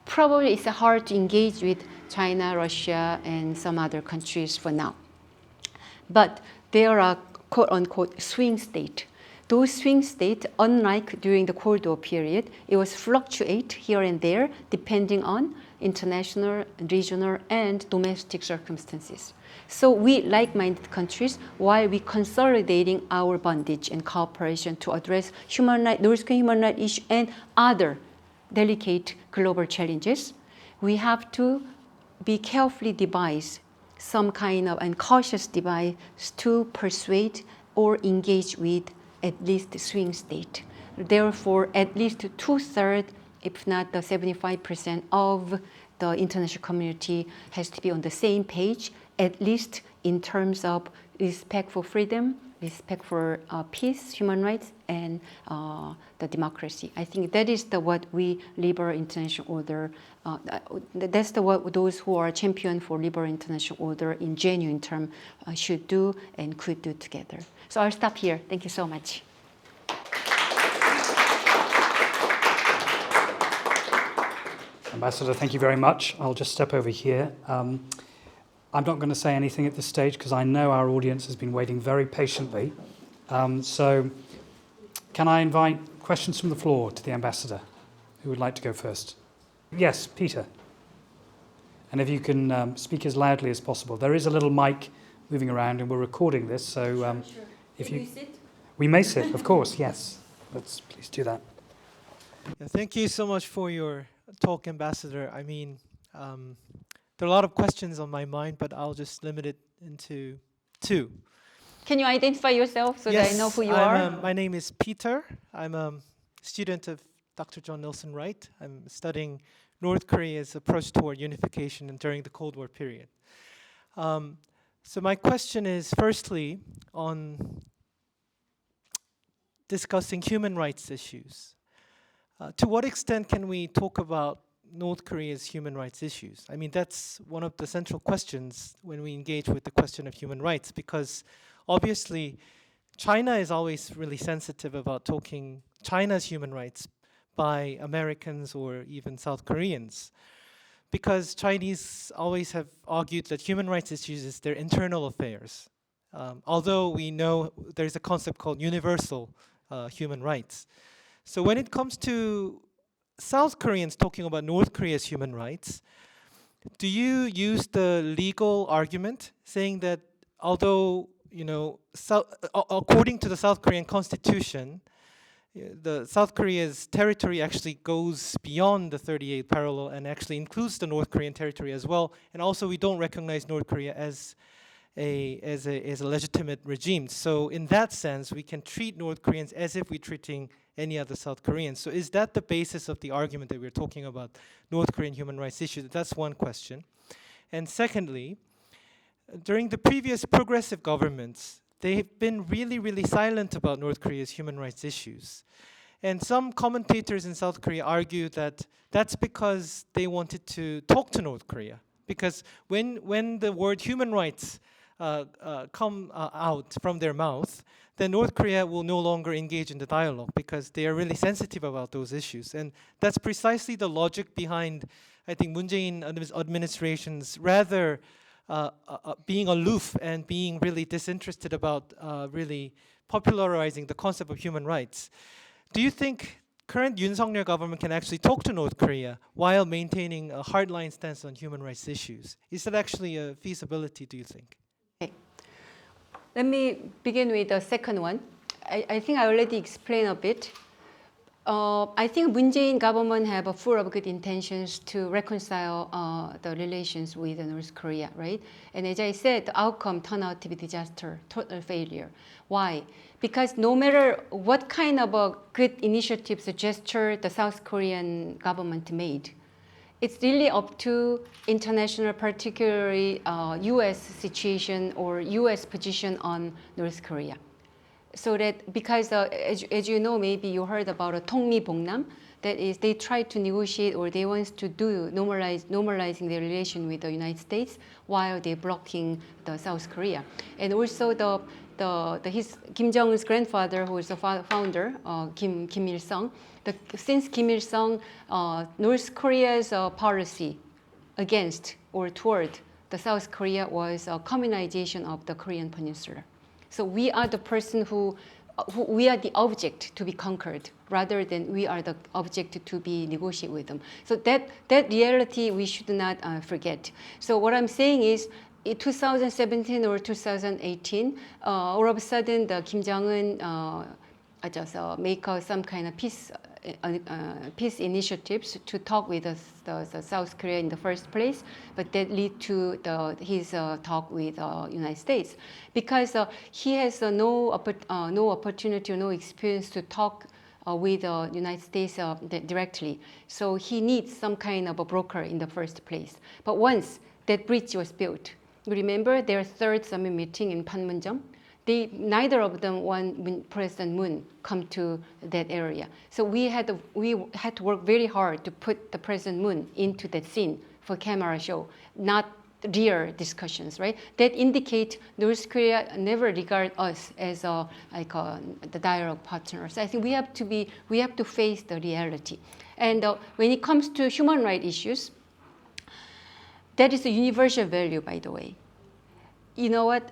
Probably it's hard to engage with China, Russia, and some other countries for now. But there are quote-unquote swing states. Those swing states, unlike during the Cold War period, it was fluctuate here and there depending on international, regional, and domestic circumstances. So we, like-minded countries, while we consolidating our bondage and cooperation to address North Korean human rights issues and other delicate global challenges, we have to be carefully devise some kind of and cautious device to persuade or engage with at least the swing state. Therefore, at least 2/3, if not the 75% of the international community has to be on the same page, at least in terms of respect for freedom, respect for peace, human rights, and the democracy. I think that is what we liberal international order. That's what those who are champion for liberal international order in genuine term should do and could do together. So I'll stop here. Thank you so much. Ambassador, thank you very much. I'll just step over here. I'm not going to say anything at this stage because I know our audience has been waiting very patiently. So can I invite questions from the floor to the Ambassador? Who would like to go first? Yes, Peter. And if you can speak as loudly as possible. There is a little mic moving around and we're recording this, so sure. if Can you sit? We may sit, of course, yes. Let's please do that. Yeah, thank you so much for your talk, Ambassador. I mean, there are a lot of questions on my mind, but I'll just limit it into 2. Can you identify yourself so yes, that I know who you are? My name is Peter. I'm a student of Dr. John Nelson Wright. I'm studying North Korea's approach toward unification and during the Cold War period. So my question is, firstly, on discussing human rights issues. To what extent can we talk about North Korea's human rights issues? I mean, that's one of the central questions when we engage with the question of human rights, because obviously China is always really sensitive about talking China's human rights by Americans or even South Koreans, because Chinese always have argued that human rights issues is their internal affairs. Although we know there's a concept called universal human rights. So when it comes to South Koreans talking about North Korea's human rights, do you use the legal argument saying that although, you know, according to the South Korean constitution, the South Korea's territory actually goes beyond the 38th parallel and actually includes the North Korean territory as well, and also we don't recognize North Korea as a legitimate regime. So in that sense, we can treat North Koreans as if we're treating any other South Koreans. So is that the basis of the argument that we're talking about North Korean human rights issues? That's one question. And secondly, during the previous progressive governments, they've been really, really silent about North Korea's human rights issues. And some commentators in South Korea argue that that's because they wanted to talk to North Korea. Because when the word human rights come out from their mouth, then North Korea will no longer engage in the dialogue because they are really sensitive about those issues. And that's precisely the logic behind, I think, Moon Jae-in administration's rather being aloof and being really disinterested about really popularizing the concept of human rights. Do you think current Yoon Suk-yeol government can actually talk to North Korea while maintaining a hardline stance on human rights issues? Is that actually a feasibility, do you think? Okay. Let me begin with the second one. I think I already explained a bit. I think Moon Jae-in government have a full of good intentions to reconcile the relations with North Korea, right? And as I said, the outcome turned out to be disaster, total failure. Why? Because no matter what kind of a good initiatives, a gesture the South Korean government made, it's really up to international, particularly U.S. situation or U.S. position on North Korea. So that because as you know, maybe you heard about a 통미봉남, that is they try to negotiate or they want to do normalizing their relation with the United States while they're blocking the South Korea. And also his Kim Jong-un's grandfather, who is the founder, Kim Il-sung, since Kim Il-sung, North Korea's policy against or toward the South Korea was a communization of the Korean peninsula. So we are the person who we are the object to be conquered rather than we are the object to be negotiated with them. So that reality we should not forget. So what I'm saying is in 2017 or 2018, all of a sudden the Kim Jong-un just make some kind of peace initiatives to talk with the South Korea in the first place, but that lead to his talk with United States, because he has no opportunity or no experience to talk with the United States directly. So he needs some kind of a broker in the first place. But once that bridge was built, remember their third summit meeting in Panmunjom? Neither of them want President Moon come to that area. So we had to work very hard to put the President Moon into that scene for camera show, not real discussions, right? That indicate North Korea never regard us as the dialogue partners. I think we have to face the reality. And when it comes to human rights issues, that is a universal value, by the way. You know what?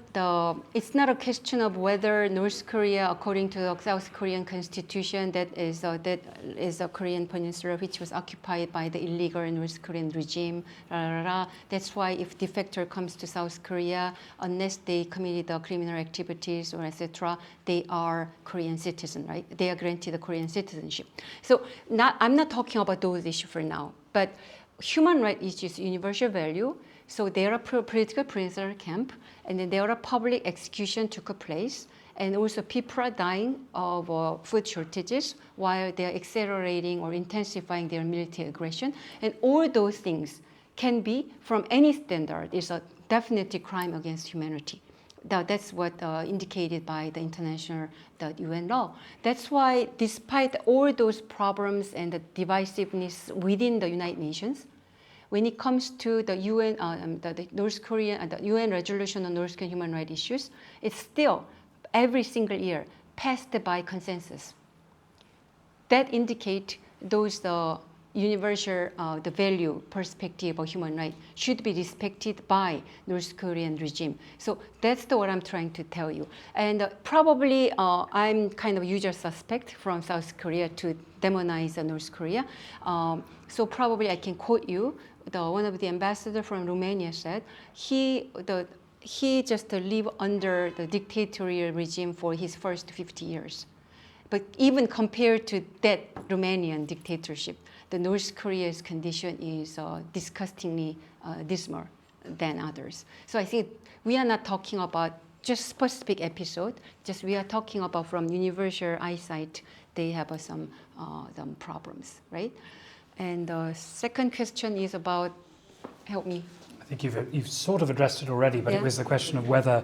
It's not a question of whether North Korea, according to the South Korean constitution, that is a Korean peninsula which was occupied by the illegal North Korean regime. That's why if defector comes to South Korea, unless they committed criminal activities or etc., they are Korean citizen, right? They are granted a Korean citizenship. So I'm not talking about those issues for now, but human rights issues, universal value. So there are political prisoner camp, and then there are public execution took place, and also people are dying of food shortages while they are accelerating or intensifying their military aggression. And all those things can be, from any standard, is a definitely crime against humanity. That's what indicated by the international UN law. That's why, despite all those problems and the divisiveness within the United Nations, when it comes to the UN, the North Korean, the UN resolution on North Korean human rights issues, it's still every single year passed by consensus. That indicate those universal the value perspective of human rights should be respected by North Korean regime. So that's what I'm trying to tell you. And probably I'm kind of usual suspect from South Korea to demonize North Korea. So probably I can quote you. One of the ambassadors from Romania said he just lived under the dictatorial regime for his first 50 years. But even compared to that Romanian dictatorship, the North Korea's condition is disgustingly dismal than others. So I think we are not talking about just specific episode. Just we are talking about from universal eyesight, they have some problems, right? And the second question is about, help me. I think you've sort of addressed it already, but it was the question of whether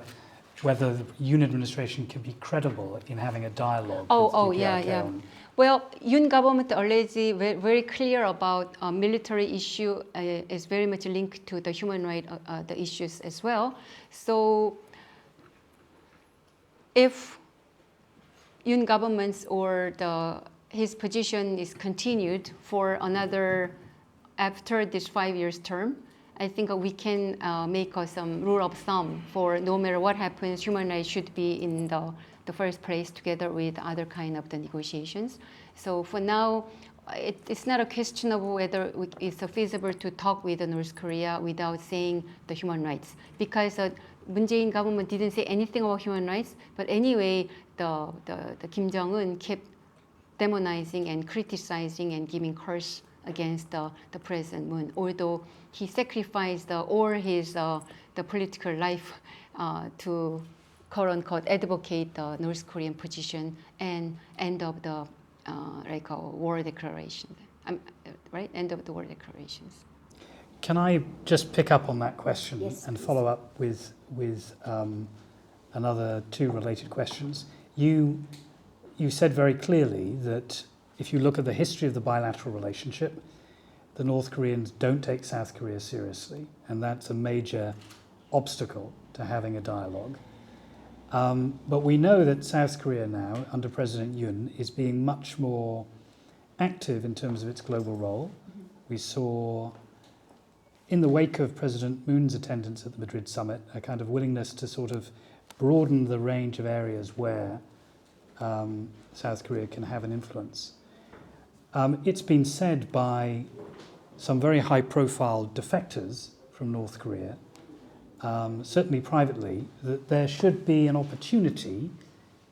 the Yoon administration can be credible in having a dialogue with DPRK. Well, Yoon government already very clear about military issue is very much linked to the human rights the issues as well. So if Yoon governments or his position is continued for another, after this 5 years term, I think we can make some rule of thumb for no matter what happens, human rights should be in the first place together with other kind of the negotiations. So for now, it's not a question of whether it's feasible to talk with North Korea without saying the human rights, because Moon Jae-in government didn't say anything about human rights. But anyway, the Kim Jong-un kept demonizing and criticizing and giving curse against the President Moon, although he sacrificed all his the political life to quote-unquote advocate the North Korean position and end of the like a war declaration, right? End of the war declarations. Can I just pick up on that question Yes, and please. follow up with another two related questions? You said very clearly that if you look at the history of the bilateral relationship, the North Koreans don't take South Korea seriously, and that's a major obstacle to having a dialogue. But we know that South Korea now, under President Yoon, is being much more active in terms of its global role. We saw, in the wake of President Moon's attendance at the Madrid summit, a kind of willingness to sort of broaden the range of areas where South Korea can have an influence. It's been said by some very high-profile defectors from North Korea, certainly privately, that there should be an opportunity,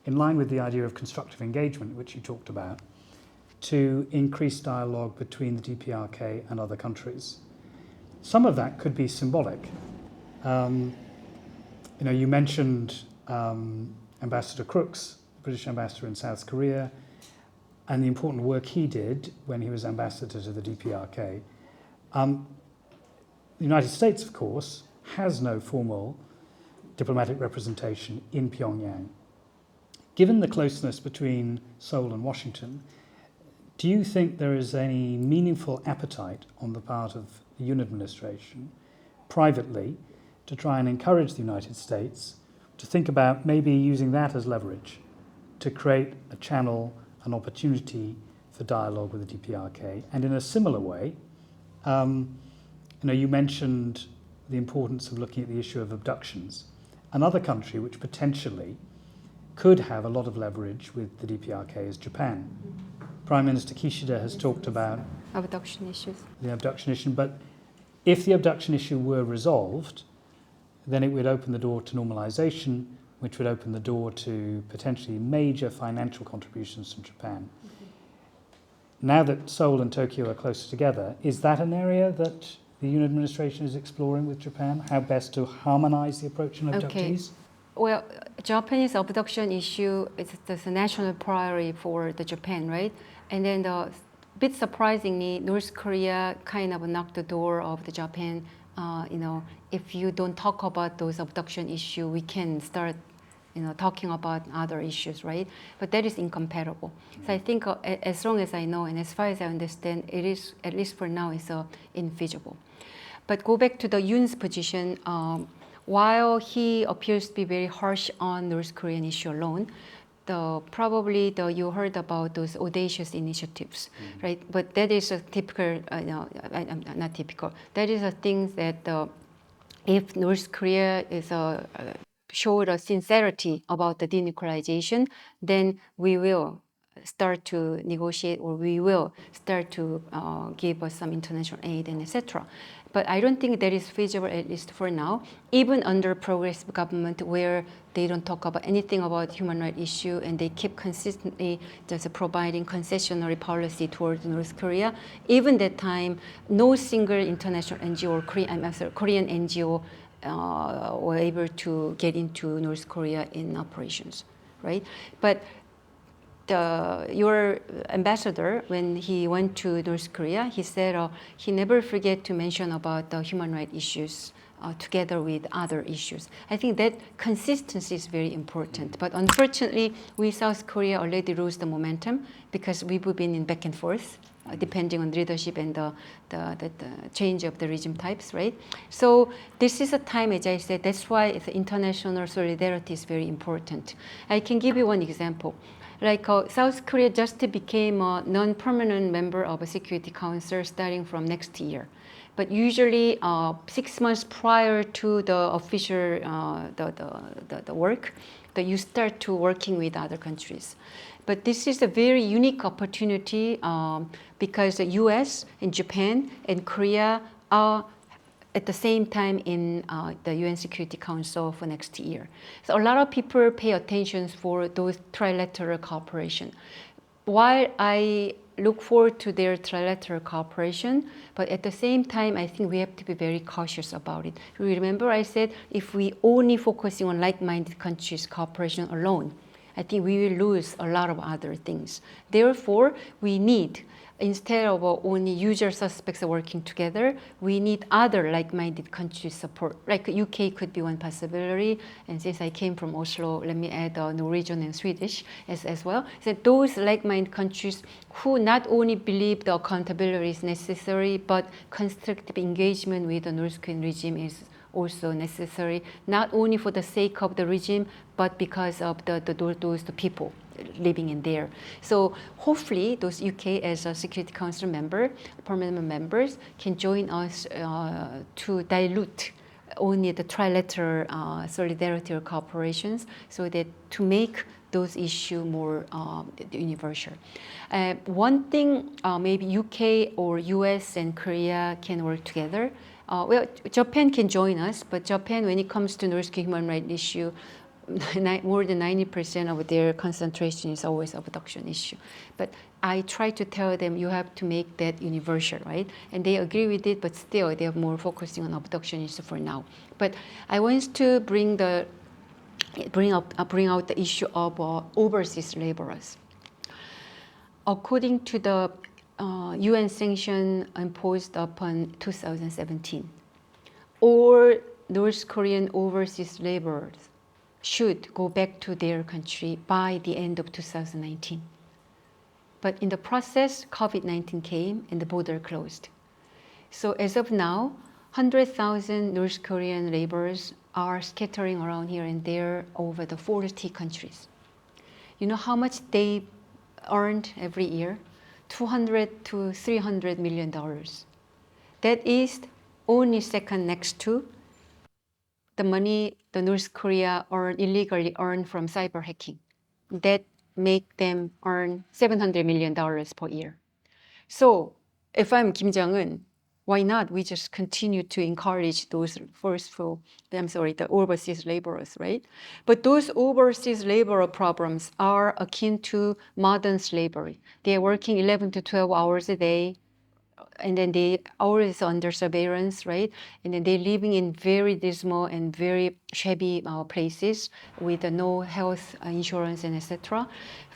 in line with the idea of constructive engagement, which you talked about, to increase dialogue between the DPRK and other countries. Some of that could be symbolic. You mentioned Ambassador Crooks, British ambassador in South Korea, and the important work he did when he was ambassador to the DPRK. The United States, of course, has no formal diplomatic representation in Pyongyang. Given the closeness between Seoul and Washington, do you think there is any meaningful appetite on the part of the Yoon administration, privately, to try and encourage the United States to think about maybe using that as leverage to create a channel, an opportunity for dialogue with the DPRK? And in a similar way, you mentioned the importance of looking at the issue of abductions. Another country which potentially could have a lot of leverage with the DPRK is Japan. Prime Minister Kishida has talked about Abduction issues. the abduction issue, but if the abduction issue were resolved, then it would open the door to normalization, which would open the door to potentially major financial contributions from Japan. Now that Seoul and Tokyo are closer together, is that an area that the Yoon administration is exploring with Japan? How best to harmonize the approach on abductees? Well, Japanese abduction issue is a national priority for the Japan, right? And then a bit surprisingly, North Korea kind of knocked the door of the Japan. If you don't talk about those abduction issues, we can start, talking about other issues, right? But that is incompatible. So I think as long as I know and as far as I understand, it is, at least for now, it's infeasible. But go back to the Yoon's position. While he appears to be very harsh on North Korean issue alone, you heard about those audacious initiatives, right? But that is a typical, not typical. That is a thing that if North Korea is showed a sincerity about the denuclearization, then we will start to negotiate, or we will start to give us some international aid and etc. But I don't think that is feasible, at least for now, even under progressive government where they don't talk about anything about human rights issue and they keep consistently just providing concessionary policy towards North Korea. Even that time, no single international NGO or Korean NGO were able to get into North Korea in operations, right? But your ambassador, when he went to North Korea, he said he never forget to mention about the human rights issues together with other issues. I think that consistency is very important. But unfortunately, we South Korea already lose the momentum because we've been in back and forth, depending on leadership and the change of the regime types, right? So this is a time, as I said, that's why the international solidarity is very important. I can give you one example. Like South Korea just became a non-permanent member of a Security Council starting from next year. But usually 6 months prior to the official the work, that you start to working with other countries. But this is a very unique opportunity because the US and Japan and Korea are at the same time in the UN Security Council for next year. So a lot of people pay attention for those trilateral cooperation. while I look forward to their trilateral cooperation, but at the same time, I think we have to be very cautious about it. Remember I said if we only focusing on like-minded countries' cooperation alone, I think we will lose a lot of other things. Therefore, we need, instead of only usual suspects working together, we need other like-minded countries' support. Like UK could be one possibility, and since I came from Oslo, let me add Norwegian and Swedish as well. So those like-minded countries who not only believe the accountability is necessary, but constructive engagement with the North Korean regime is also necessary, not only for the sake of the regime, but because of the people living in there. So hopefully those UK as a Security Council member, permanent members, can join us to dilute only the trilateral solidarity or cooperations, so that to make those issues more universal. One thing maybe UK or US and Korea can work together. Well, Japan can join us, but Japan, when it comes to North Korean human rights issue, more than 90% of their concentration is always abduction issue. But I try to tell them you have to make that universal, right? And they agree with it, but still they are more focusing on abduction issue for now. But I want to bring out the issue of overseas laborers. According to the UN sanction imposed upon 2017, all North Korean overseas laborers should go back to their country by the end of 2019. But in the process, COVID-19 came and the border closed. So as of now, 100,000 North Korean laborers are scattering around here and there over the 40 countries. You know how much they earned every year? $200 to $300 million. That is only second next to the money the North Korea illegally earned from cyber hacking. That make them earn $700 million per year. So if I'm Kim Jong-un, why not we just continue to encourage those the overseas laborers, right? But those overseas laborer problems are akin to modern slavery. They are working 11 to 12 hours a day, and then they always under surveillance, right? And then they're living in very dismal and very shabby places with no health insurance and etc.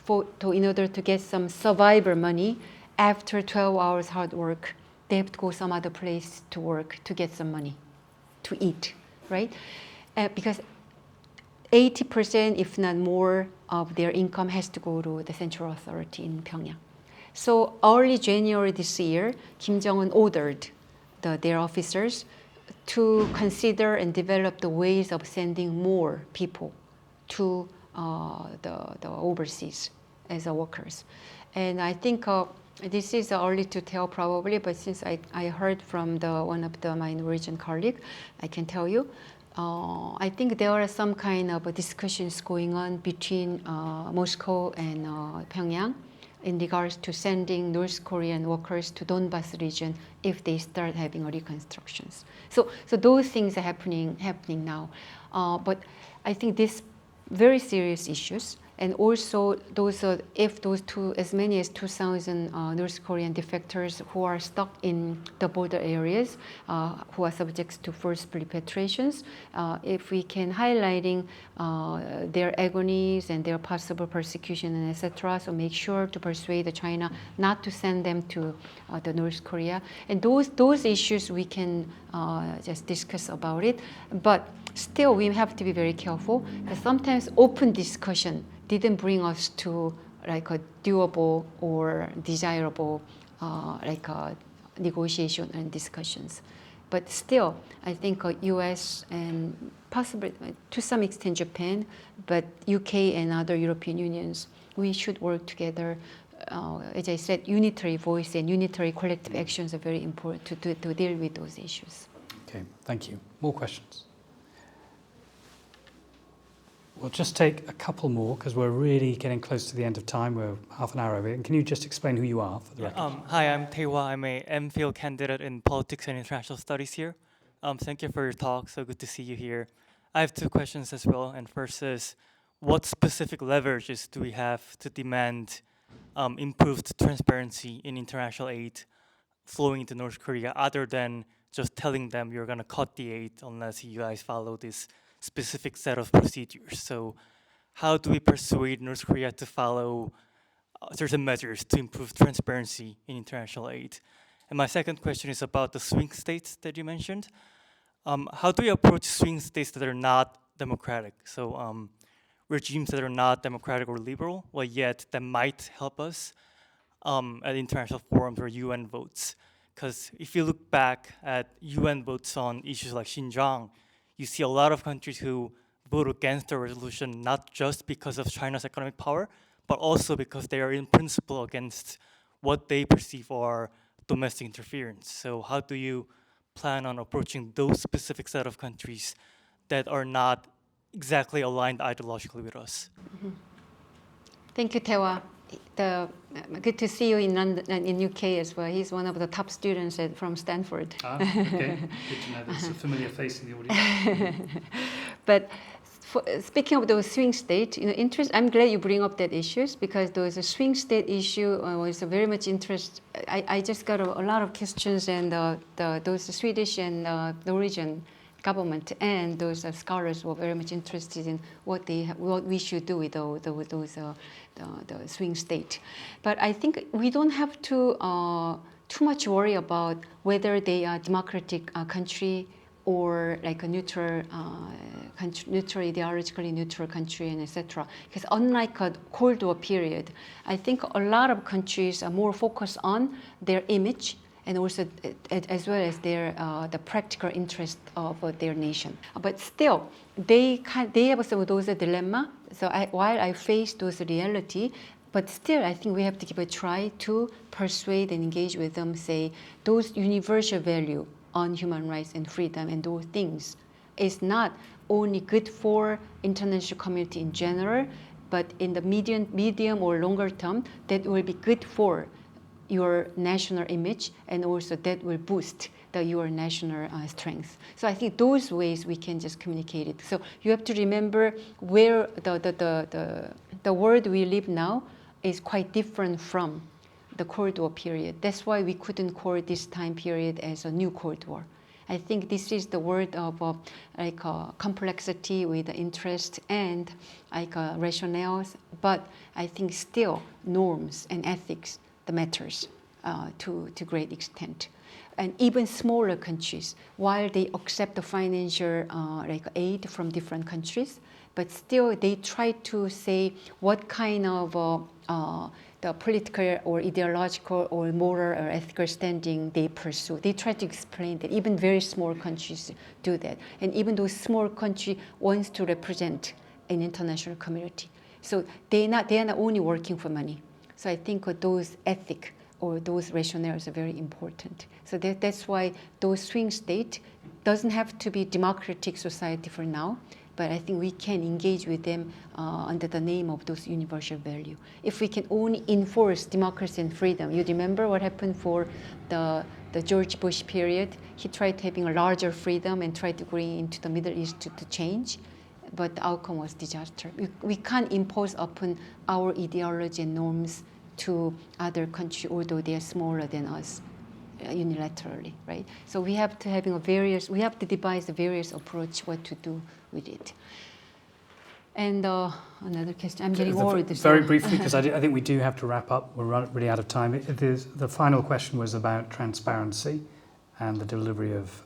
In order to get some survivor money after 12 hours hard work, they have to go some other place to work to get some money to eat, right? Because 80%, if not more, of their income has to go to the central authority in Pyongyang. So early January this year, Kim Jong-un ordered their officers to consider and develop the ways of sending more people to the overseas as workers. And I think this is early to tell probably, but since I heard from one of my Norwegian colleagues, I can tell you. I think there are some kind of discussions going on between Moscow and Pyongyang in regards to sending North Korean workers to Donbas region if they start having reconstructions. So those things are happening now. But I think these very serious issues, and also those as many as 2,000 North Korean defectors who are stuck in the border areas, who are subject to forced repatriations, if we can highlighting their agonies and their possible persecution and etc. So make sure to persuade China not to send them to the North Korea. And those issues we can just discuss about it. But still, we have to be very careful, because sometimes open discussion didn't bring us to like a doable or desirable negotiation and discussions. But still, I think US and possibly to some extent Japan, but UK and other European unions, we should work together. As I said, unitary voice and unitary collective actions are very important to deal with those issues. Okay, thank you. More questions? We'll just take a couple more because we're really getting close to the end of time. We're half an hour over. And can you just explain who you are for the record? Hi, I'm Taewa. I'm a MPhil candidate in Politics and International Studies here. Thank you for your talk. So good to see you here. I have two questions as well. And first is, what specific leverages do we have to demand improved transparency in international aid flowing into North Korea, other than just telling them you're going to cut the aid unless you guys follow this specific set of procedures? So how do we persuade North Korea to follow certain measures to improve transparency in international aid? And my second question is about the swing states that you mentioned. How do we approach swing states that are not democratic? So regimes that are not democratic or liberal, well, yet that might help us at international forums or UN votes. Because if you look back at UN votes on issues like Xinjiang, you see a lot of countries who vote against the resolution, not just because of China's economic power, but also because they are in principle against what they perceive are domestic interference. So how do you plan on approaching those specific set of countries that are not exactly aligned ideologically with us? Thank you, Tewa. Good to see you in London, in UK as well. He's one of the top students from Stanford. Okay, good to know there's a familiar face in the audience. But speaking of those swing states, I'm glad you bring up that issues, because those swing state issue was very much interest. I just got a lot of questions, and those Swedish and Norwegian government and those scholars were very much interested in what we should do with the swing state. But I think we don't have to too much worry about whether they are democratic country or like a neutral country, ideologically neutral country, and etc. Because unlike a Cold War period, I think a lot of countries are more focused on their image, and also as well as their the practical interest of their nation. But still, they have some of those dilemma. So while I face those reality, but still I think we have to give a try to persuade and engage with them, say those universal value on human rights and freedom and those things is not only good for international community in general, but in the medium or longer term, that will be good for your national image, and also that will boost your national strength. So I think those ways we can just communicate it. So you have to remember where the world we live now is quite different from the Cold War period. That's why we couldn't call this time period as a new Cold War. I think this is the word of complexity with interest and rationales, but I think still norms and ethics matters to great extent. And even smaller countries, while they accept the financial aid from different countries, but still they try to say what kind of the political or ideological or moral or ethical standing they pursue. They try to explain that. Even very small countries do that. And even those small country wants to represent an international community. So they are not only working for money. So I think those ethic or those rationales are very important. So that's why those swing state doesn't have to be democratic society for now, but I think we can engage with them under the name of those universal value. If we can only enforce democracy and freedom, you remember what happened for the George Bush period? He tried having a larger freedom and tried to bring into the Middle East to change. But the outcome was disaster. We can't impose upon our ideology and norms to other countries, although they are smaller than us, unilaterally, right? So we have to we have to devise a various approach what to do with it. And another question, I'm getting worried. Very briefly, because I think we do have to wrap up. We're really out of time. The final question was about transparency and the delivery of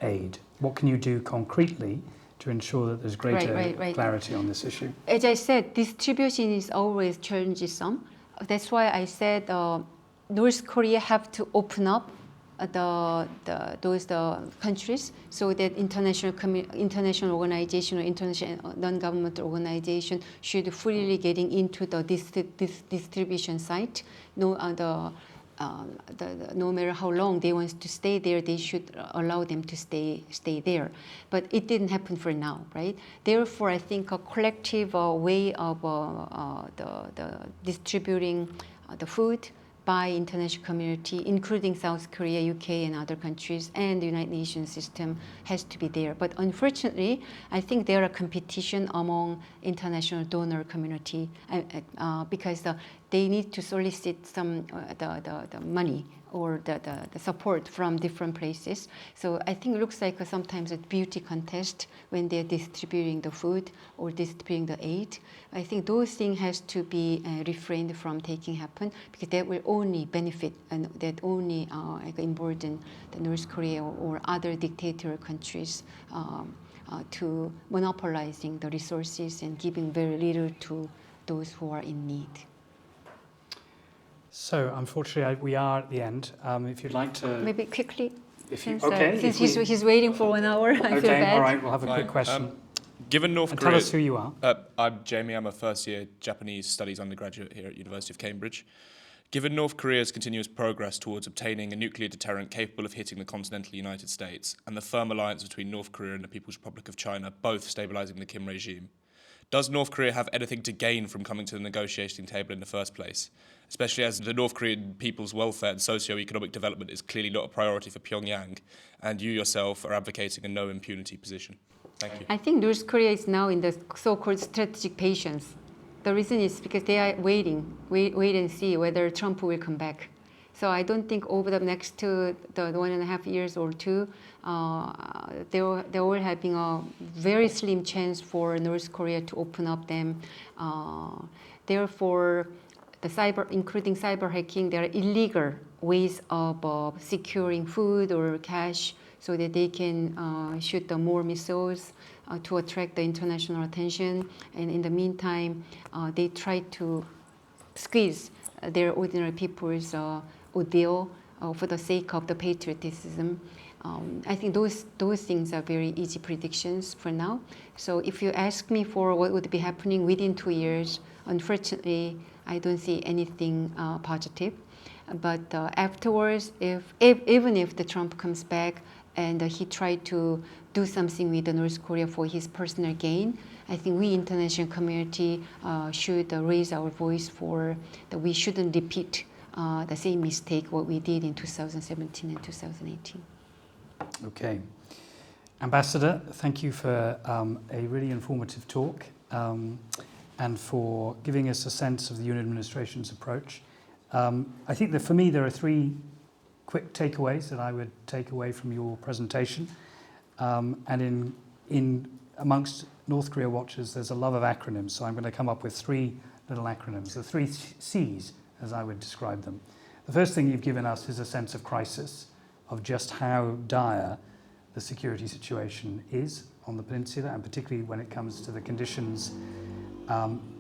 aid. What can you do concretely to ensure that there's greater clarity on this issue? As I said, distribution is always challengesome. That's why I said North Korea have to open up those countries so that international organization or international non-government organization should freely getting into the distribution site. No matter how long they want to stay there, they should allow them to stay there. But it didn't happen for now, right? Therefore, I think a collective way of the distributing the food by international community, including South Korea, UK, and other countries, and the United Nations system has to be there. But unfortunately, I think there are competition among international donor community because they need to solicit some the money or the support from different places. So I think it looks like sometimes a beauty contest when they're distributing the food or distributing the aid. I think those things has to be refrained from taking happen, because that will only benefit and that only embolden the North Korea or other dictatorial countries to monopolizing the resources and giving very little to those who are in need. So, unfortunately, we are at the end. If you'd like to... Maybe quickly, since he's waiting for 1 hour, I feel Okay, bad. all right, we'll have a quick question. Given North And Korea... tell us who you are. I'm Jamie. I'm a first-year Japanese studies undergraduate here at University of Cambridge. Given North Korea's continuous progress towards obtaining a nuclear deterrent capable of hitting the continental United States, and the firm alliance between North Korea and the People's Republic of China, both stabilizing the Kim regime, does North Korea have anything to gain from coming to the negotiating table in the first place? Especially as the North Korean people's welfare and socio-economic development is clearly not a priority for Pyongyang, and you yourself are advocating a no impunity position. Thank you. I think North Korea is now in the so-called strategic patience. The reason is because they are wait and see whether Trump will come back. So I don't think over the next the 1.5 years or two, they were having a very slim chance for North Korea to open up them. Therefore, including cyber hacking, there are illegal ways of securing food or cash so that they can shoot more missiles to attract the international attention. And in the meantime, they try to squeeze their ordinary people's ordeal for the sake of the patriotism. I think those things are very easy predictions for now. So if you ask me for what would be happening within 2 years, unfortunately, I don't see anything positive. But afterwards, even if the Trump comes back and he tried to do something with the North Korea for his personal gain, I think we international community should raise our voice for that we shouldn't repeat the same mistake what we did in 2017 and 2018. Okay. Ambassador, thank you for a really informative talk and for giving us a sense of the UN administration's approach. I think that for me there are 3 quick takeaways that I would take away from your presentation. And in amongst North Korea watchers, there's a love of acronyms, so I'm going to come up with 3 little acronyms, the 3 C's, as I would describe them. The first thing you've given us is a sense of crisis, of just how dire the security situation is on the peninsula, and particularly when it comes to the conditions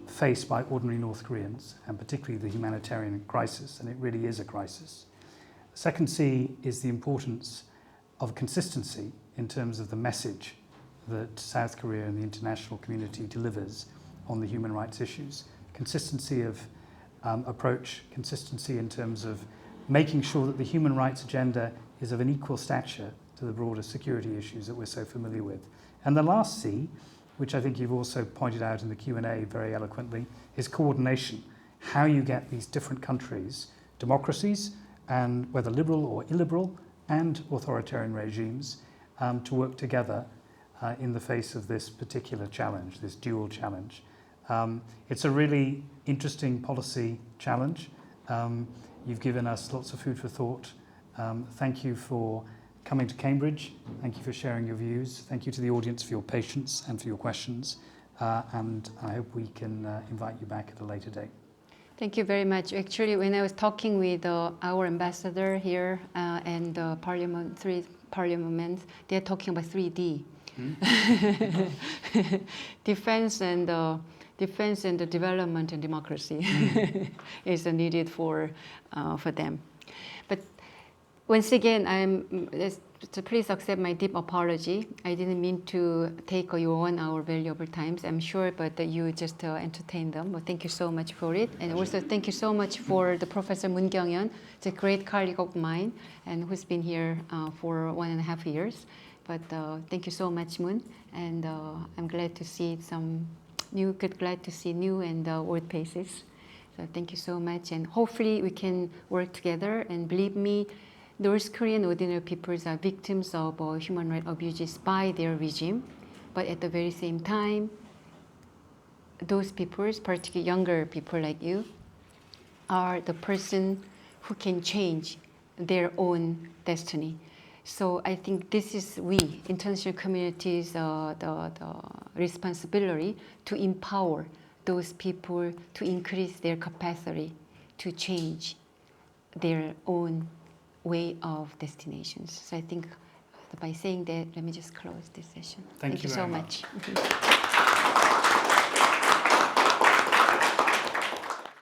faced by ordinary North Koreans, and particularly the humanitarian crisis, and it really is a crisis. The second C is the importance of consistency in terms of the message that South Korea and the international community delivers on the human rights issues. Consistency of approach, consistency in terms of making sure that the human rights agenda is of an equal stature to the broader security issues that we're so familiar with. And the last C, which I think you've also pointed out in the Q&A very eloquently, is coordination. How you get these different countries, democracies, and whether liberal or illiberal, and authoritarian regimes, to work together in the face of this particular challenge, this dual challenge. It's a really interesting policy challenge. You've given us lots of food for thought. Thank you for coming to Cambridge. Thank you for sharing your views. Thank you to the audience for your patience and for your questions. And I hope we can invite you back at a later date. Thank you very much. Actually, when I was talking with our ambassador here and three parliaments, they're talking about 3D. Defense and the development and democracy is needed for them. But once again, please accept my deep apology. I didn't mean to take your 1 hour valuable times, I'm sure, but you just entertained them. Well, thank you so much for it. And also thank you so much for the Professor Moon Kyung-yeon, it's a great colleague of mine and who's been here for 1.5 years. But thank you so much, Moon. And I'm glad to see glad to see new and old faces. So thank you so much. And hopefully we can work together. And believe me, North Korean ordinary peoples are victims of human rights abuses by their regime. But at the very same time, those peoples, particularly younger people like you, are the person who can change their own destiny. So I think this is we, international communities, the responsibility to empower those people to increase their capacity to change their own way of destinations. So I think by saying that, let me just close this session. Thank you so very much.